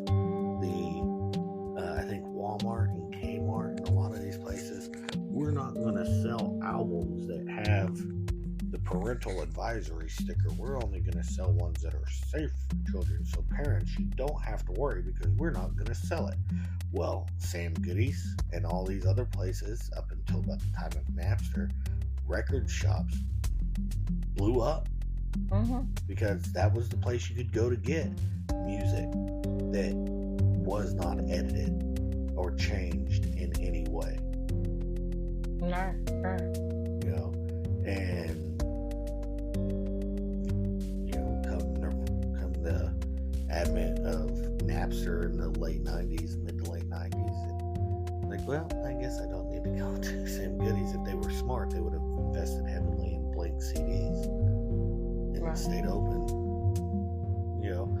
I think Walmart and Kmart and a lot of these places, we're not going to sell albums that have the parental advisory sticker. We're only going to sell ones that are safe for children, so parents, you don't have to worry because we're not going to sell it. Well, Sam Goodies and all these other places, up until about the time of Napster, record shops blew up because that was the place you could go to get music that was not edited or changed in any way. Right. You know, and you know, come the advent of Napster in the late 90s, mid to late 90s, and like, well, I guess I don't need to go to Sam Goodies. If they were smart, they would have invested heavily in blank CDs and stayed open. You know,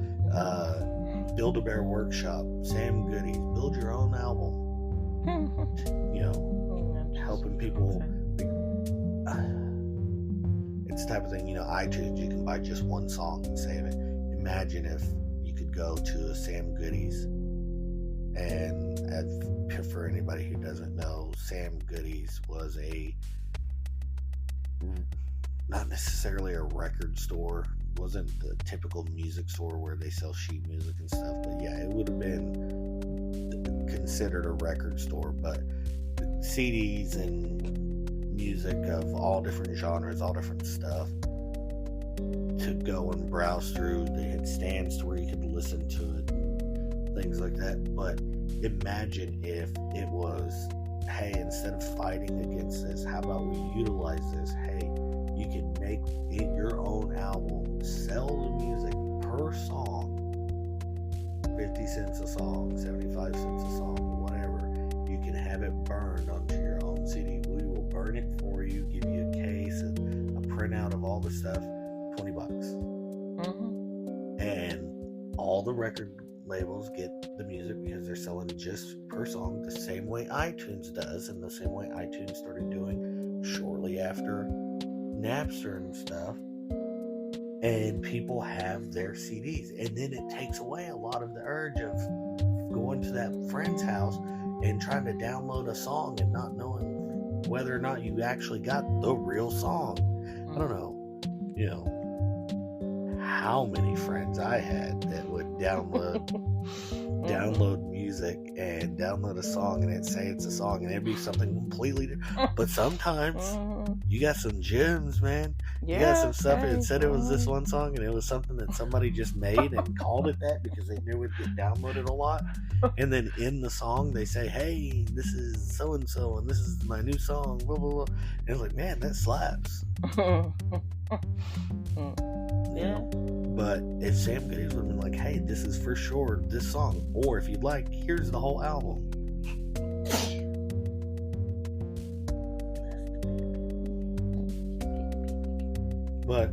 Build-A-Bear Workshop, Sam Goodies, build your own album. You know, helping people. It's the type of thing, you know, iTunes, you can buy just one song and save it. Imagine if you could go to a Sam Goodies, and for anybody who doesn't know, Sam Goodies was not necessarily a record store, wasn't the typical music store where they sell sheet music and stuff, but yeah, it would have been considered a record store, but CDs and music of all different genres, all different stuff to go and browse through. They had stands to where you could listen to it and things like that. But imagine if it was, hey, instead of fighting against this, how about we utilize this? Hey, you can make your own album, sell the music per song, 50 cents a song, 75 cents a song, whatever. You can have it burned onto your own CD. We will burn it for you, give you a case and a printout of all the stuff, $20. And all the record labels get the music because they're selling just per song, the same way iTunes does, and the same way iTunes started doing shortly after Napster and stuff. And people have their CDs, and then it takes away a lot of the urge of going to that friend's house and trying to download a song and not knowing whether or not you actually got the real song. I don't know, you know, how many friends I had that would download music and download a song and it'd say it's a song and it'd be something completely different. But sometimes you got some gems, man. You got some stuff and it said it was this one song and it was something that somebody just made and called it that because they knew it'd get downloaded a lot. And then in the song they say, hey, this is so and so and this is my new song, blah blah blah. And it's like, man, that slaps. Yeah. But if Sam Goodies would have been like, hey, this is for sure this song, or if you'd like, here's the whole album. But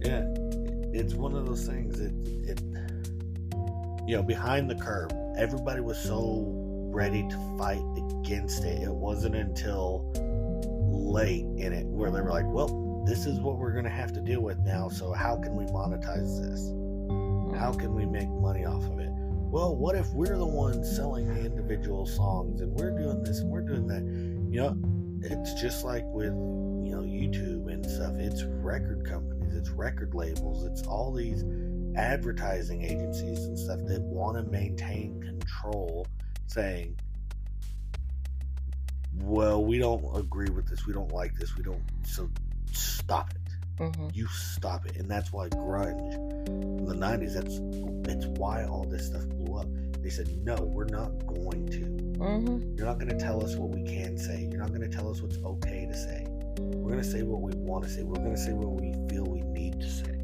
yeah, it's one of those things it you know, behind the curve, everybody was so ready to fight against it. It wasn't until late in it where they were like, well, this is what we're going to have to deal with now, so how can we monetize this? How can we make money off of it? Well, what if we're the ones selling the individual songs and we're doing this and we're doing that? You know, it's just like with, you know, YouTube and stuff. It's record companies, it's record labels, it's all these advertising agencies and stuff that want to maintain control, saying, well, we don't agree with this, we don't like this, we don't, so stop it. You stop it. And that's why grunge in the 90s, that's why all this stuff blew up. They said, no, we're not going to. You're not going to tell us what we can say. You're not going to tell us what's okay to say. We're going to say what we want to say. We're going to say what we feel we need to say.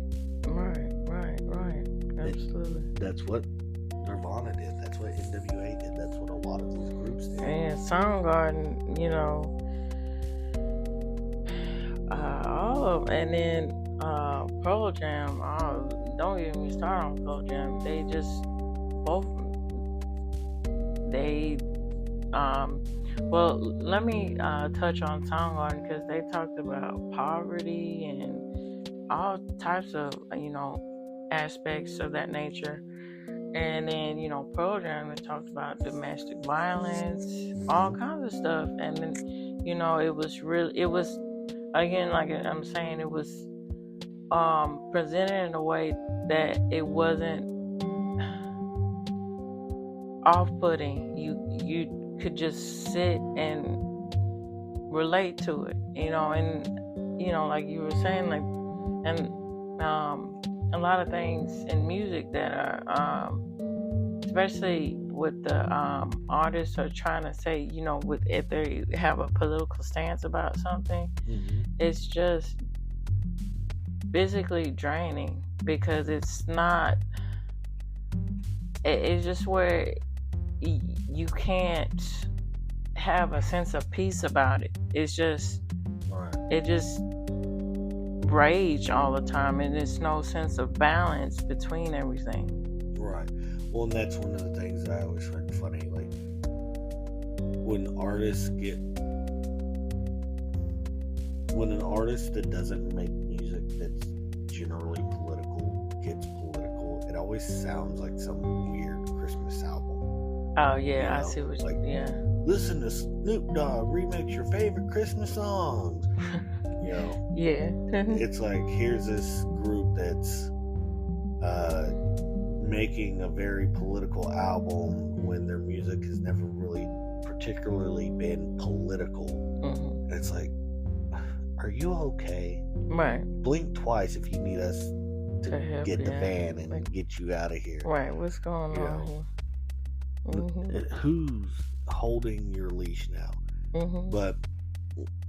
Right. Absolutely. That's what Nirvana did. That's what NWA did. That's what a lot of these groups did. And Soundgarden, you know, all of, and then Pearl Jam. Don't get me started on Pearl Jam. They just both. They well, let me touch on Soundgarden because they talked about poverty and all types of, you know, aspects of that nature. And then, you know, Pearl Jam, they talked about domestic violence, all kinds of stuff. And then, you know, it was, again, like I'm saying, it was presented in a way that it wasn't off-putting. You could just sit and relate to it, you know. And, you know, like you were saying, like, and a lot of things in music that are especially with the artists are trying to say, you know, with if they have a political stance about something, it's just physically draining because it's not. It's just where you can't have a sense of peace about it. It's just, it just rage all the time, and there's no sense of balance between everything. Right. Well, and that's one of the things that I always find funny. Like when an artist that doesn't make music that's generally political gets political, it always sounds like some weird Christmas album. Oh yeah, you know? I see what like, listen to Snoop Dogg remix your favorite Christmas songs. You know? Yeah. It's like, here's this group that's making a very political album when their music has never really particularly been political. Mm-hmm. It's like, are you okay? Right. Blink twice if you need us to get the van and like, get you out of here. Right. What's going on here? Mm-hmm. Who's holding your leash now? Mm-hmm. But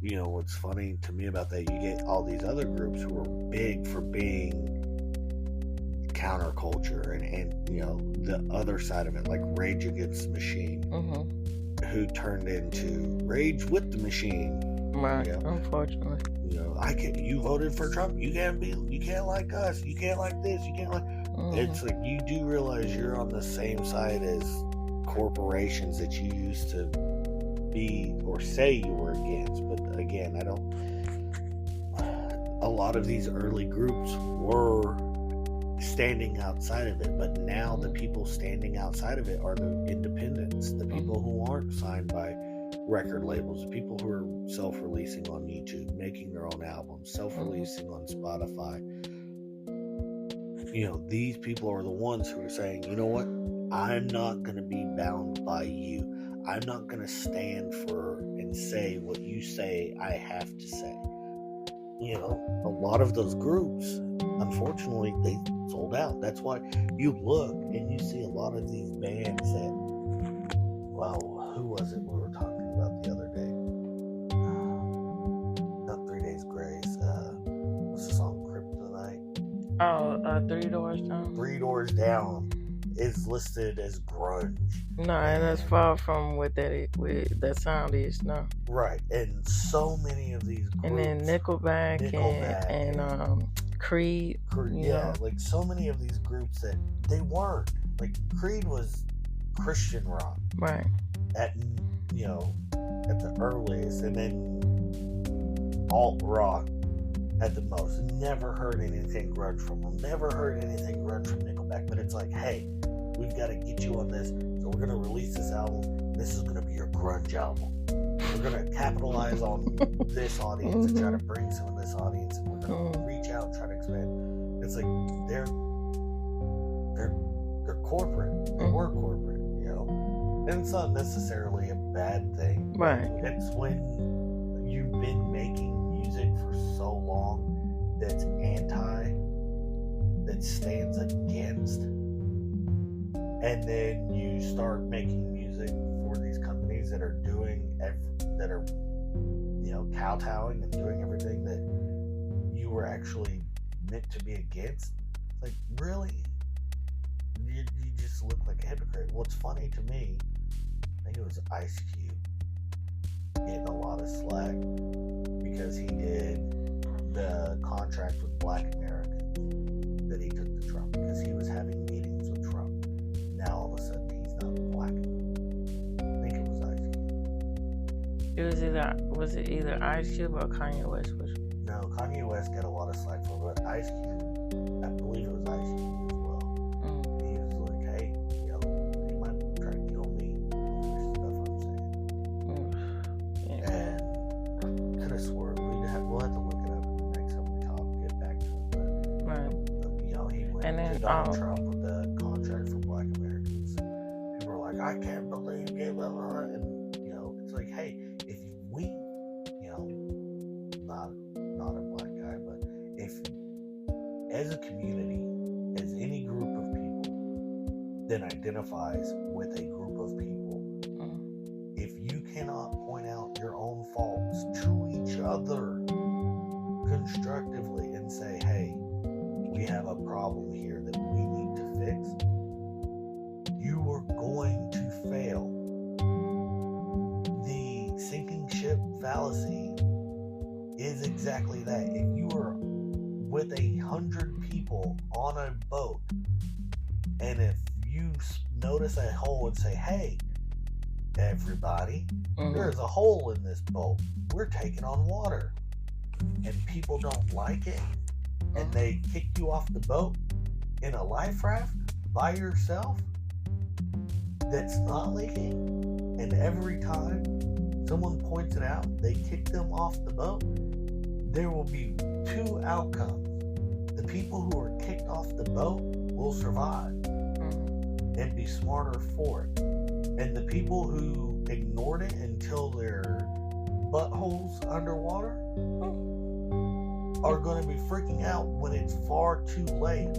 you know what's funny to me about that, you get all these other groups who are big for being counterculture and you know the other side of it, like Rage Against the Machine, who turned into Rage with the Machine. Right. You know? Unfortunately, you know, you voted for Trump. You can't like us. You can't like this. You can't like. It's like you do realize you're on the same side as corporations that you used to be or say you were against. But again, a lot of these early groups were standing outside of it, but now the people standing outside of it are the independents, the people who aren't signed by record labels, the people who are self-releasing on YouTube, making their own albums, self-releasing on Spotify. You know, these people are the ones who are saying, you know what, I'm not going to be bound by you. I'm not going to stand for and say what you say I have to say. You know, a lot of those groups, unfortunately, they sold out. That's why you look and you see a lot of these bands that, wow, who was it we were talking about the other day? Not 3 Days Grace. What's the song? Kryptonite? Oh, 3 Doors Down. 3 Doors Down is listed as grunge. No, and that's far from what that sound is. No. Right, and so many of these groups. And then Nickelback and Creed. Yeah, like so many of these groups that they weren't. Like Creed was Christian rock. Right. At the earliest, and then alt rock at the most. Never heard anything grunge from them. Never heard anything grunge from Nickelback. But it's like, hey, we've got to get you on this. So we're going to release this album. This is going to be your grunge album. We're going to capitalize on this audience and try to bring some of this audience. And we're going to reach out and try to expand. It's like they're corporate. They were corporate, you know. And it's not necessarily a bad thing. Right. It's when you've been making music for so long that's that stands against, and then you start making music for these companies that are kowtowing and doing everything that you were actually meant to be against. It's like, really? You just look like a hypocrite. What's funny to me, I think it was Ice Cube getting a lot of slack because he did the contract with Black Americans that he took to Trump because he was having meetings with Trump. Now all of a sudden he's not black. I think it was Ice Cube. Was it either Ice Cube or Kanye West? No, Kanye West got a lot of slack for it, but Ice Cube, I believe it was Ice Cube as well. He was like, hey, they might try to kill me. Stuff I'm saying. And I could have swore we'll have to look it up the next time we talk, get back to it. But, Right. He went And then, to Donald Trump with the contract for Black Americans. People were like, I can't believe you gave up on it. And, it's like, hey, if we, not a black guy, but if as a community, as any group of people that identifies with a group of people, if you cannot point out your own faults to each other constructively and say, hey, we have a problem here that we need to fix, you are going to fail. The sinking ship fallacy is exactly that. If you are with 100 people on a boat, and if you notice a hole and say, hey, everybody, there's a hole in this boat, we're taking on water, and people don't like it, and they kick you off the boat in a life raft by yourself that's not leaking, and every time someone points it out, they kick them off the boat, there will be two outcomes. The people who are kicked off the boat will survive and be smarter for it. And the people who ignored it until their buttholes underwater are going to be freaking out when it's far too late,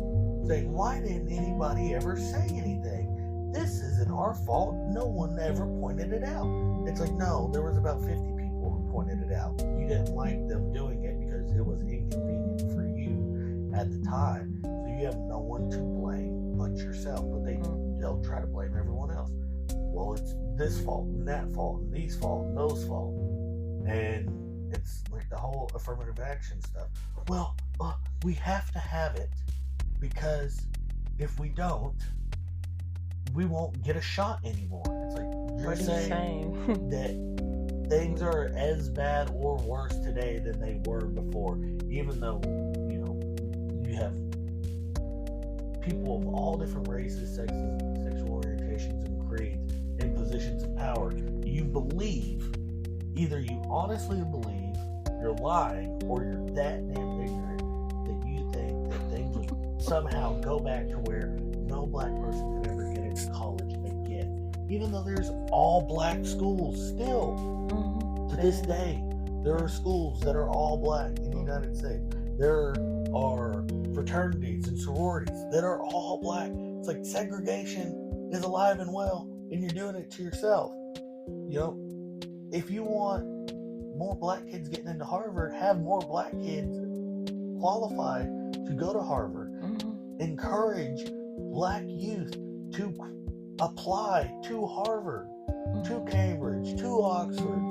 saying, why didn't anybody ever say anything? This isn't our fault. No one ever pointed it out. It's like, no, there was about 50 people who pointed it out. You didn't like them doing it because it was inconvenient for you at the time. So you have no one to blame but yourself. But they'll try to blame everyone else. Well, it's this fault and that fault and these fault and those fault. And it's like the whole affirmative action stuff. Well, we have to have it because if we don't, we won't get a shot anymore. It's like, you're saying that things are as bad or worse today than they were before, even though, you have people of all different races, sexes, sexual orientations, and creeds in positions of power. You believe, either you honestly believe you're lying or you're that damn ignorant that you think that things would somehow go back to where no black person could ever get into college again. Even though there's all black schools still. To this day, there are schools that are all black in the United States. There are fraternities and sororities that are all black. It's like segregation is alive and well, and you're doing it to yourself. If you want more black kids getting into Harvard, have more black kids qualified to go to Harvard. Encourage black youth to apply to Harvard, to Cambridge, to Oxford,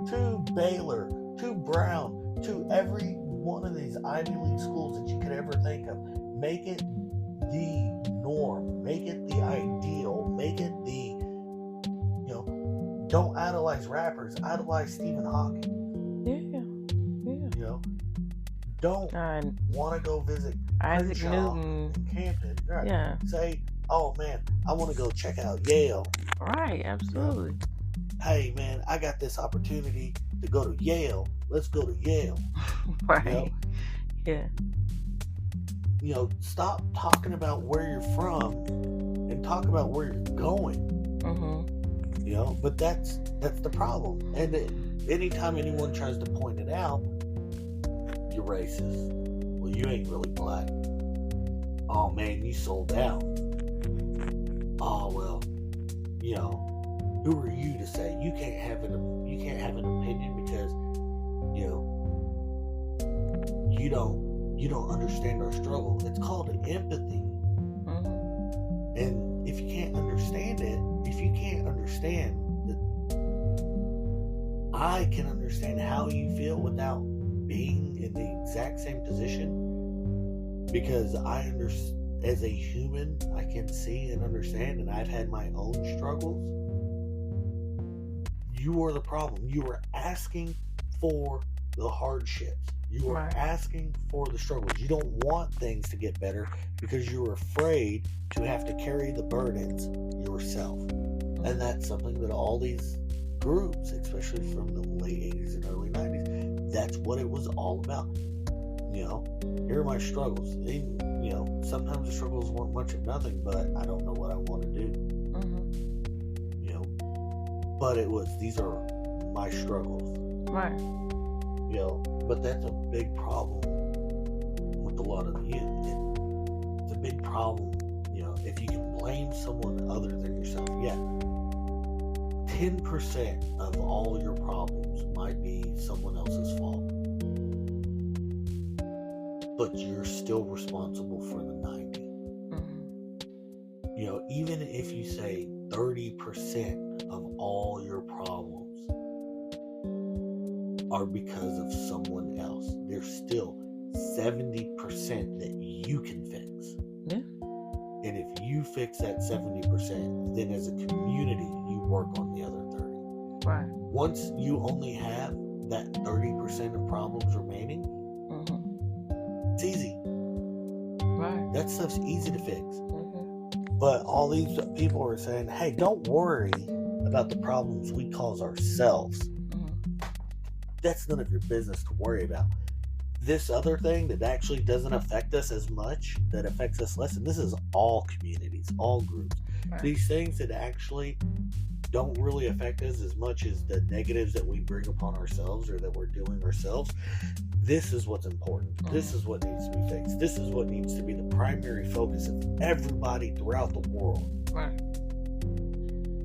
to Baylor, to Brown, to every one of these Ivy League schools that you could ever think of. Make it the norm. Make it the ideal. Make it the, don't idolize rappers. Idolize Stephen Hawking. Don't want to go visit Isaac Crenshaw Newton in Campton. Right. Yeah. Say, oh man, I want to go check out Yale. Right, absolutely. Hey man, I got this opportunity to go to Yale. Let's go to Yale. Right. Yeah. Stop talking about where you're from and talk about where you're going. But that's the problem. And anytime anyone tries to point it out, you're racist. Well, you ain't really black. Oh man, you sold out. Oh well, who are you to say you can't have an opinion because you don't understand our struggle. It's called empathy. Mm-hmm. And if you can't understand it, if you can't understand that I can understand how you feel without being in the exact same position, because I understand, as a human, I can see and understand, and I've had my own struggles. You are the problem. You are asking for the hardships. You are asking for the struggles. You don't want things to get better because you're afraid to have to carry the burdens yourself. And that's something that all these groups, especially from the late 80s and early 90s, that's what it was all about. Here are my struggles. Sometimes the struggles weren't much of nothing, but I don't know what I want to do. But it was, these are my struggles. Right. But that's a big problem with a lot of the youth. It's a big problem, if you can blame someone other than yourself. 10% of all your problems might be someone else's fault. But you're still responsible for the 90. Even if you say 30% of all your problems are because of someone else, there's still 70% that you can fix. Yeah. And if you fix that 70%, then as a community, you work on the other 30. Right. Once you only have that 30% of problems remaining, it's easy. Right. That stuff's easy to fix. But all these people are saying, hey, don't worry about the problems we cause ourselves. That's none of your business to worry about. This other thing that actually doesn't affect us as much, that affects us less, and this is all communities, all groups. Right. These things that actually don't really affect us as much as the negatives that we bring upon ourselves or that we're doing ourselves. This is what's important. This is what needs to be fixed. This is what needs to be the primary focus of everybody throughout the world. Right.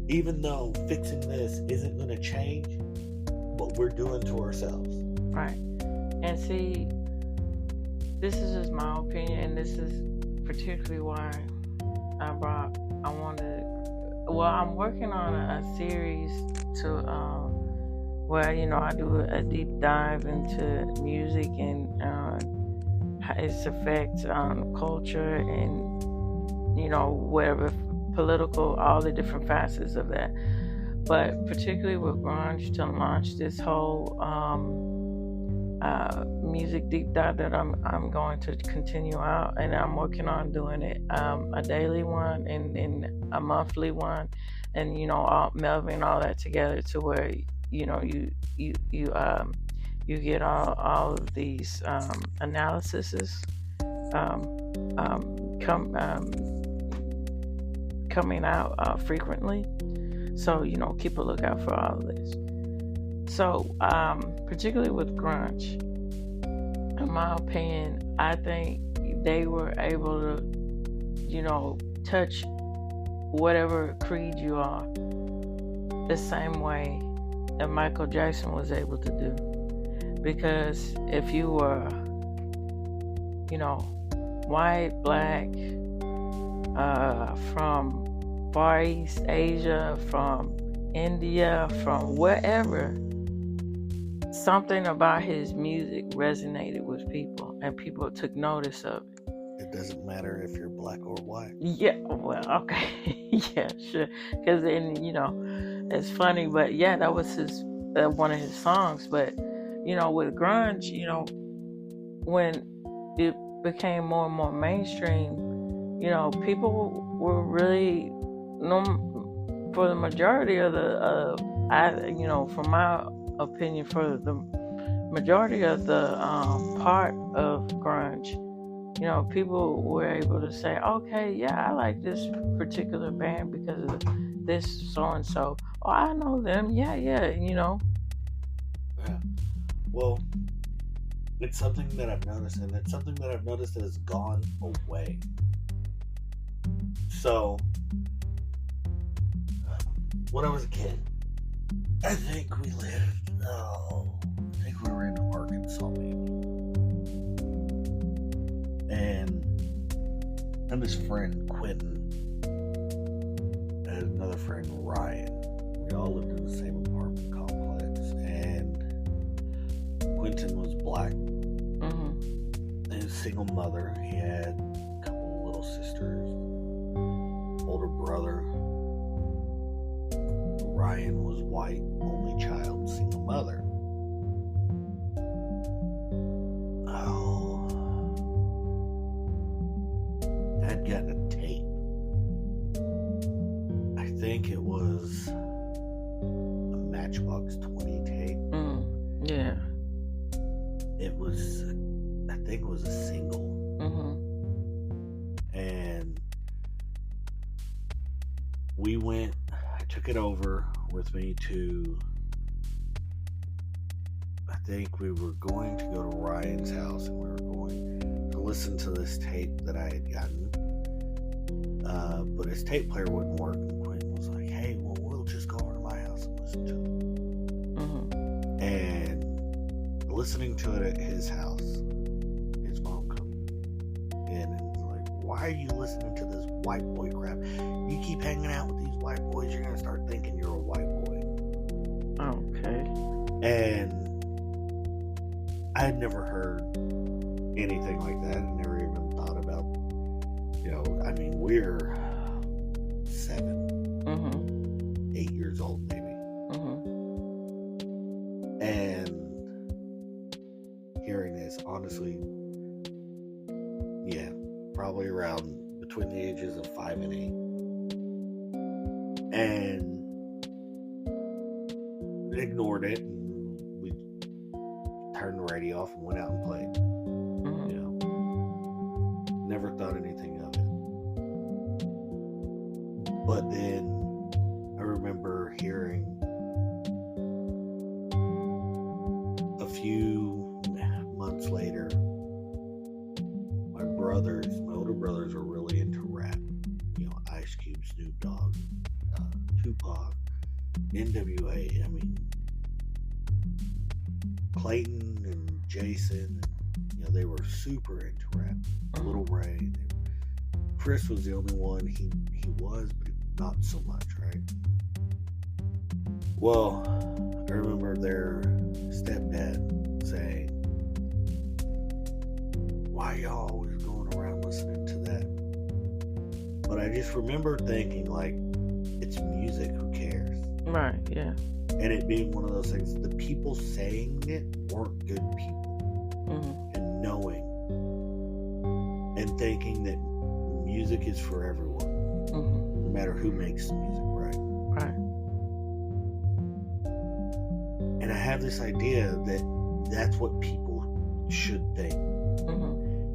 Even though fixing this isn't going to change what we're doing to ourselves. Right. And see, this is just my opinion, and this is particularly why I'm working on a series to where I do a deep dive into music and its effects on culture and whatever political, all the different facets of that. But particularly with grunge, to launch this whole music deep dive that I'm going to continue out, and I'm working on doing it a daily one and a monthly one, and melding all that together to where you get all of these analyses coming out frequently. So keep a lookout for all of this. So particularly with grunge, in my opinion, I think they were able to touch whatever creed you are the same way that Michael Jackson was able to do. Because if you were white, black, from Far East Asia, from India, from wherever, something about his music resonated with people, and people took notice of it. It doesn't matter if you're black or white. Yeah, well, okay. Yeah, sure. Because then, it's funny, but yeah, that was his one of his songs. But, with grunge, when it became more and more mainstream, people were really, for the majority of from my opinion, for the majority of the part of grunge, people were able to say, okay, yeah, I like this particular band because of this so-and-so. Oh, I know them. Yeah. Yeah. Well, it's something that I've noticed, and it's something that I've noticed that has gone away. So, when I was a kid, I think we were in Arkansas, maybe. and his friend Quentin, and another friend Ryan. We all lived in the same apartment complex, and Quentin was black. Mm-hmm. His single mother. He had a couple of little sisters, older brother. Ryan was white, only child, single mother. Oh, I'd gotten a tape. I think it was a Matchbox 20 tape. Yeah. It was, I think it was a single. And we went, I took it over with me to, I think we were going to go to Ryan's house, and we were going to listen to this tape that I had gotten. But his tape player wouldn't work, and Quentin was like, hey, well, we'll just go over to my house and listen to it. And listening to it at his house, his mom come in and was like, why are you listening to this white boy crap? You keep hanging out with these white boys, you're going to start thinking you're a white boy. Okay. And I had never heard anything like that. I never even thought about, I mean, we're 7, 8 years old maybe. And hearing this, honestly, yeah, probably around between the ages of 5 and 8. And ignored it, and we turned the radio off and went out and played. Never thought anything of it. But then I remember hearing a few months later, my older brothers were really into rap. Ice Cube, Snoop Dogg, Tupac, NWA, I mean, Clayton and Jason, they were super into rap. Little Ray. Chris was the only one he was, but not so much, right? Well, I remember their stepdad saying, why y'all always going around listening to that? But I just remember thinking, like, it's music, who cares? Right, yeah. And it being one of those things, the people saying it weren't good people. And knowing and thinking that music is for everyone, no matter who makes the music, right? Right. And I have this idea that that's what people should think.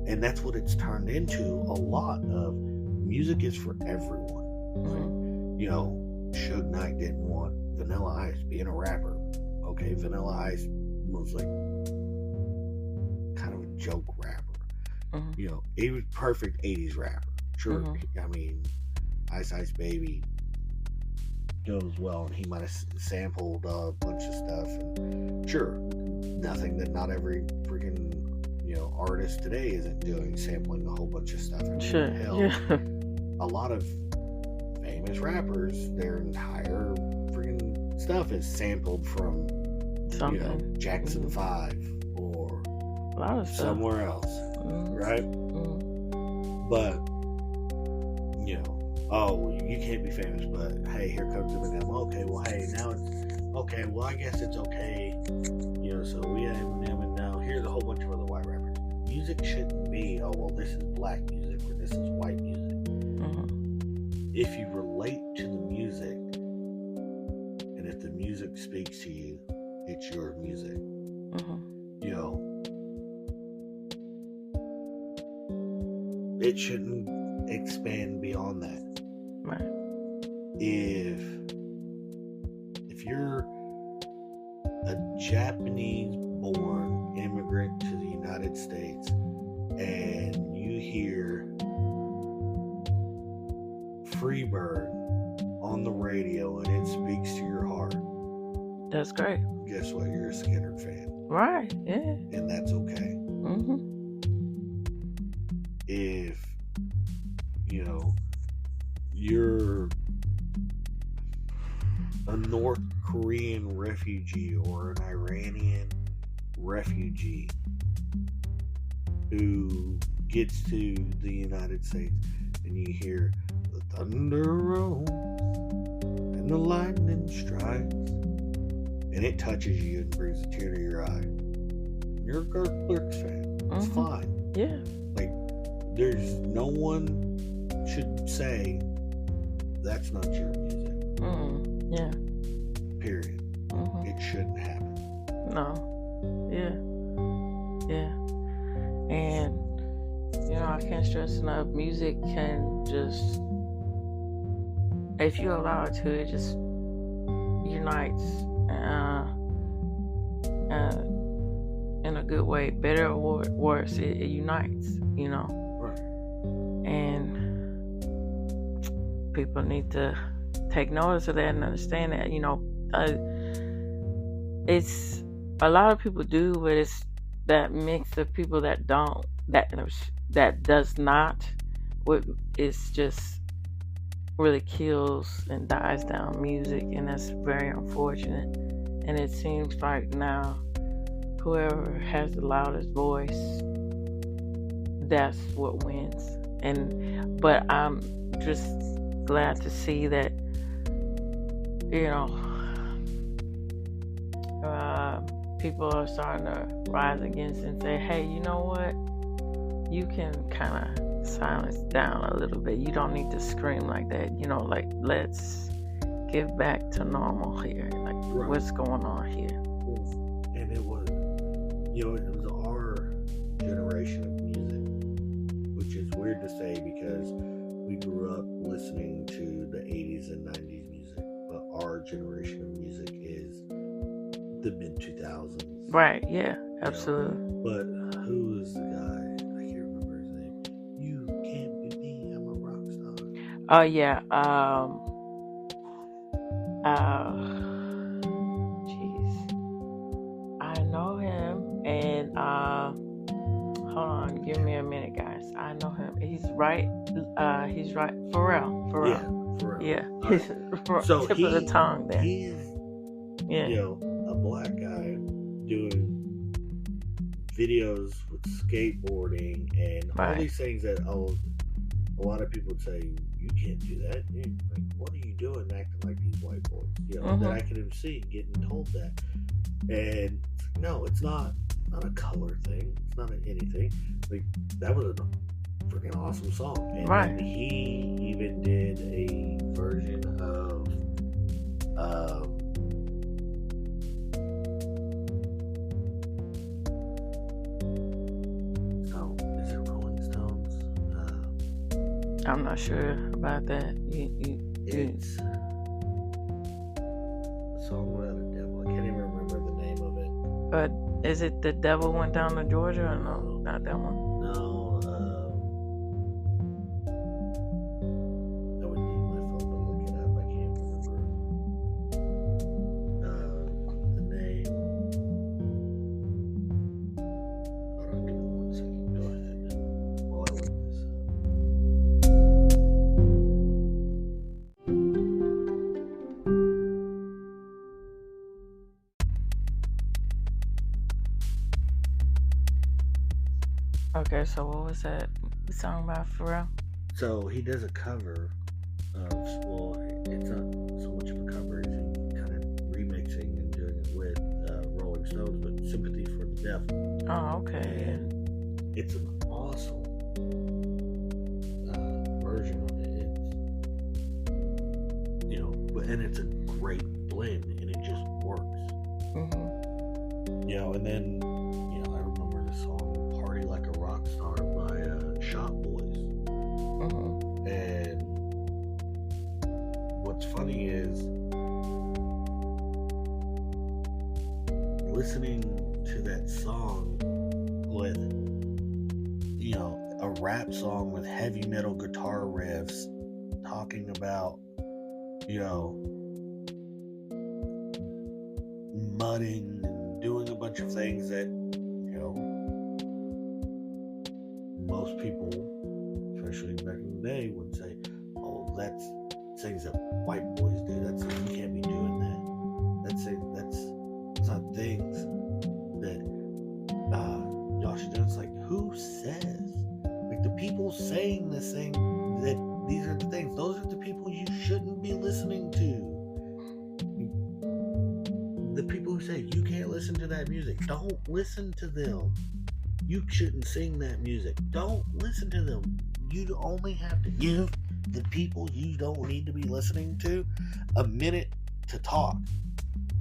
And that's what it's turned into a lot of. Music is for everyone. Suge Knight didn't want Vanilla Ice being a rapper. Okay, Vanilla Ice was like kind of a joke rapper. He was perfect 80s rapper. Sure, I mean, Ice Ice Baby goes well, and he might have sampled a bunch of stuff. And sure, nothing that not every freaking artist today isn't doing, sampling a whole bunch of stuff. And sure, hell, yeah. A lot of famous rappers, their entire freaking stuff is sampled from something, Jackson 5 or a lot of stuff somewhere else, right? But oh, you can't be famous, but hey, here comes Eminem. Okay, well, hey, now it's okay. Well, I guess it's okay. So we have Eminem, and now here's a whole bunch of other white rappers. Music shouldn't be, oh, well, this is black music or this is white music. If you relate to the music, and if the music speaks to you, it's your music. It shouldn't expand beyond that. Right. If you're a Japanese-born immigrant to the United States and you hear Freebird on the radio and it speaks to your heart, that's great. Guess what? You're a Skinner fan. Right, yeah. And that's okay. If you know, you're a North Korean refugee or an Iranian refugee who gets to the United States, and you hear the thunder rolls and the lightning strikes, and it touches you and brings a tear to your eye. You're a Garth Brooks fan. It's fine. Yeah. Like, there's no one should say that's not your music. Yeah. Period. It shouldn't happen. No. Yeah. And, you know, I can't stress enough, music can just, if you allow it to, it just unites in a good way, better or worse, it unites, you know. Right. And people need to take notice of that and understand that, you know, it's a lot of people do, but it's that mix of people that don't, that does not, what it's just really kills and dies down music, and that's very unfortunate. And it seems like now whoever has the loudest voice, that's what wins. But I'm just glad to see that, you know, people are starting to rise against and say, hey, you know what? You can kind of silence down a little bit. You don't need to scream like that. You know, like, let's get back to normal here. Like, right. What's going on here? And it was, you know, it was our generation of music, which is weird to say because we grew up listening to the 80s and 90s music, but our generation of music is the mid-2000s. Right, yeah, absolutely. You know? But who is the guy? I can't remember his name. You can't be me, I'm a rock star. Oh, yeah. Jeez. I know him, and, hold on, give me a minute, guys. I know him. He's right. Pharrell. Yeah, Pharrell. Yeah. Right. So tip of the tongue there. He's, you know, a black guy doing videos with skateboarding and all these things that a lot of people would say, you can't do that. Like, what are you doing acting like these white boys? You know, that I can even see getting told that. And no, it's not a color thing. It's not anything. Like, that was a freaking awesome song. And then he even did a version of is it Rolling Stones? I'm not sure about that. It's a song about a devil. I can't even remember the name of it. But is it The Devil Went Down to Georgia or no? Not that one. No. I would need my phone to look it up. I can't remember the name. Hold on, give me 1 second. Go ahead while I look this up. Okay, so what was that song about Pharrell? So he does a cover of, well, it's not so much of a cover, he's kind of remixing and doing it with Rolling Stones, but Sympathy for the Devil. Oh, okay. And it's an awesome version of it. It's, you know, and it's a great blend, and it just works. You know, and then, you know, I remember the song Party Like a Rock Star by Shop Boys. And what's funny is listening to that song with, you know, a rap song with heavy metal guitar riffs talking about, you know, mudding and doing a bunch of things that, you know, most people, especially back in the day, would that's things that white boys do. That's you can't be doing that. That's not things that Josh Jones, like, who says? Like, the people saying this thing, that these are the things, those are the people you shouldn't be listening to. The people who say you can't listen to that music, don't listen to them. You shouldn't sing that music, don't listen to them. You only have to give the people you don't need to be listening to a minute to talk,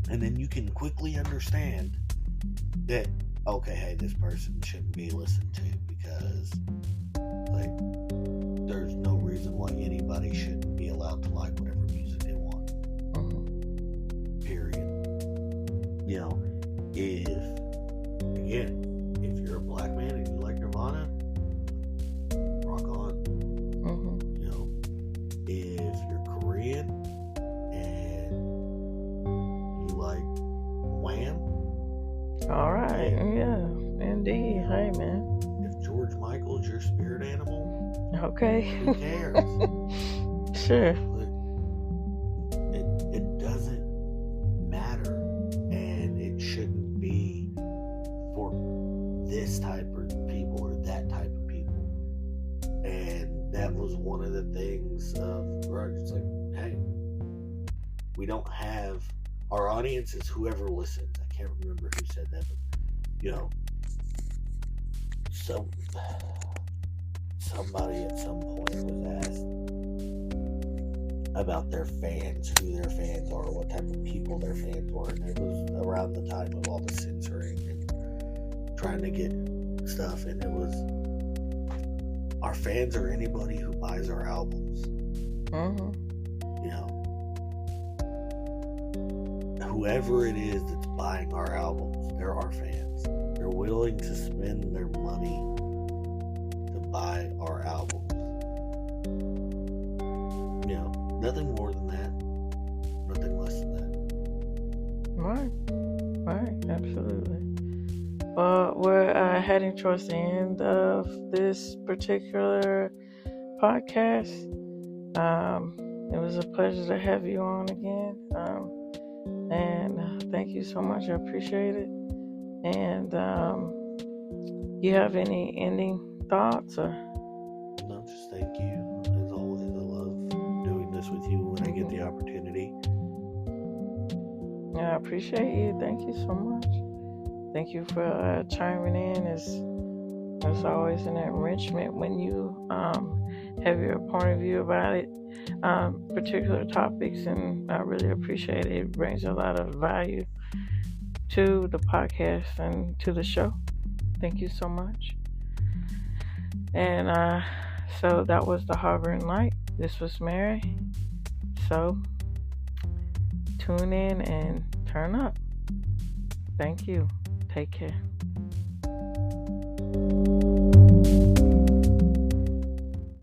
and then you can quickly understand that, okay, hey, this person shouldn't be listened to, because, like, there's no reason why anybody shouldn't be allowed to like whatever music they want. Period. You know, if you're a black man and you like Nirvana, rock on. You know, if you're Korean and you like Wham, all right, yeah, indeed. Hey, man. If George Michael's your spirit animal, okay, who cares? Sure. It doesn't matter, and it shouldn't be for this type of people or that type of people. And that was one of the things of Grunge. It's like, hey, we don't have, our audience is whoever listens. I can't remember who said that, but, you know, somebody at some point was asked about their fans, who their fans are, what type of people their fans were, and it was around the time of all the censoring and trying to get stuff, and it was, our fans are anybody who buys our albums. You know, whoever it is that's buying our albums, they're our fans. They're willing to spend their money to buy our albums. You know, nothing more than that, nothing less than that. Right, absolutely. Well, we're heading towards the end of this particular podcast. It was a pleasure to have you on again. And thank you so much. I appreciate it. And you have any ending thoughts? Or? No, just thank you. As always, I love doing this with you when I get the opportunity. Yeah, I appreciate you. Thank you so much. Thank you for chiming in. It's always an enrichment when you have your point of view about it, particular topics, and I really appreciate it. It brings a lot of value to the podcast and to the show. Thank you so much. And so that was the Hovering Light. This was Mary. So tune in and turn up. Thank you. Take care.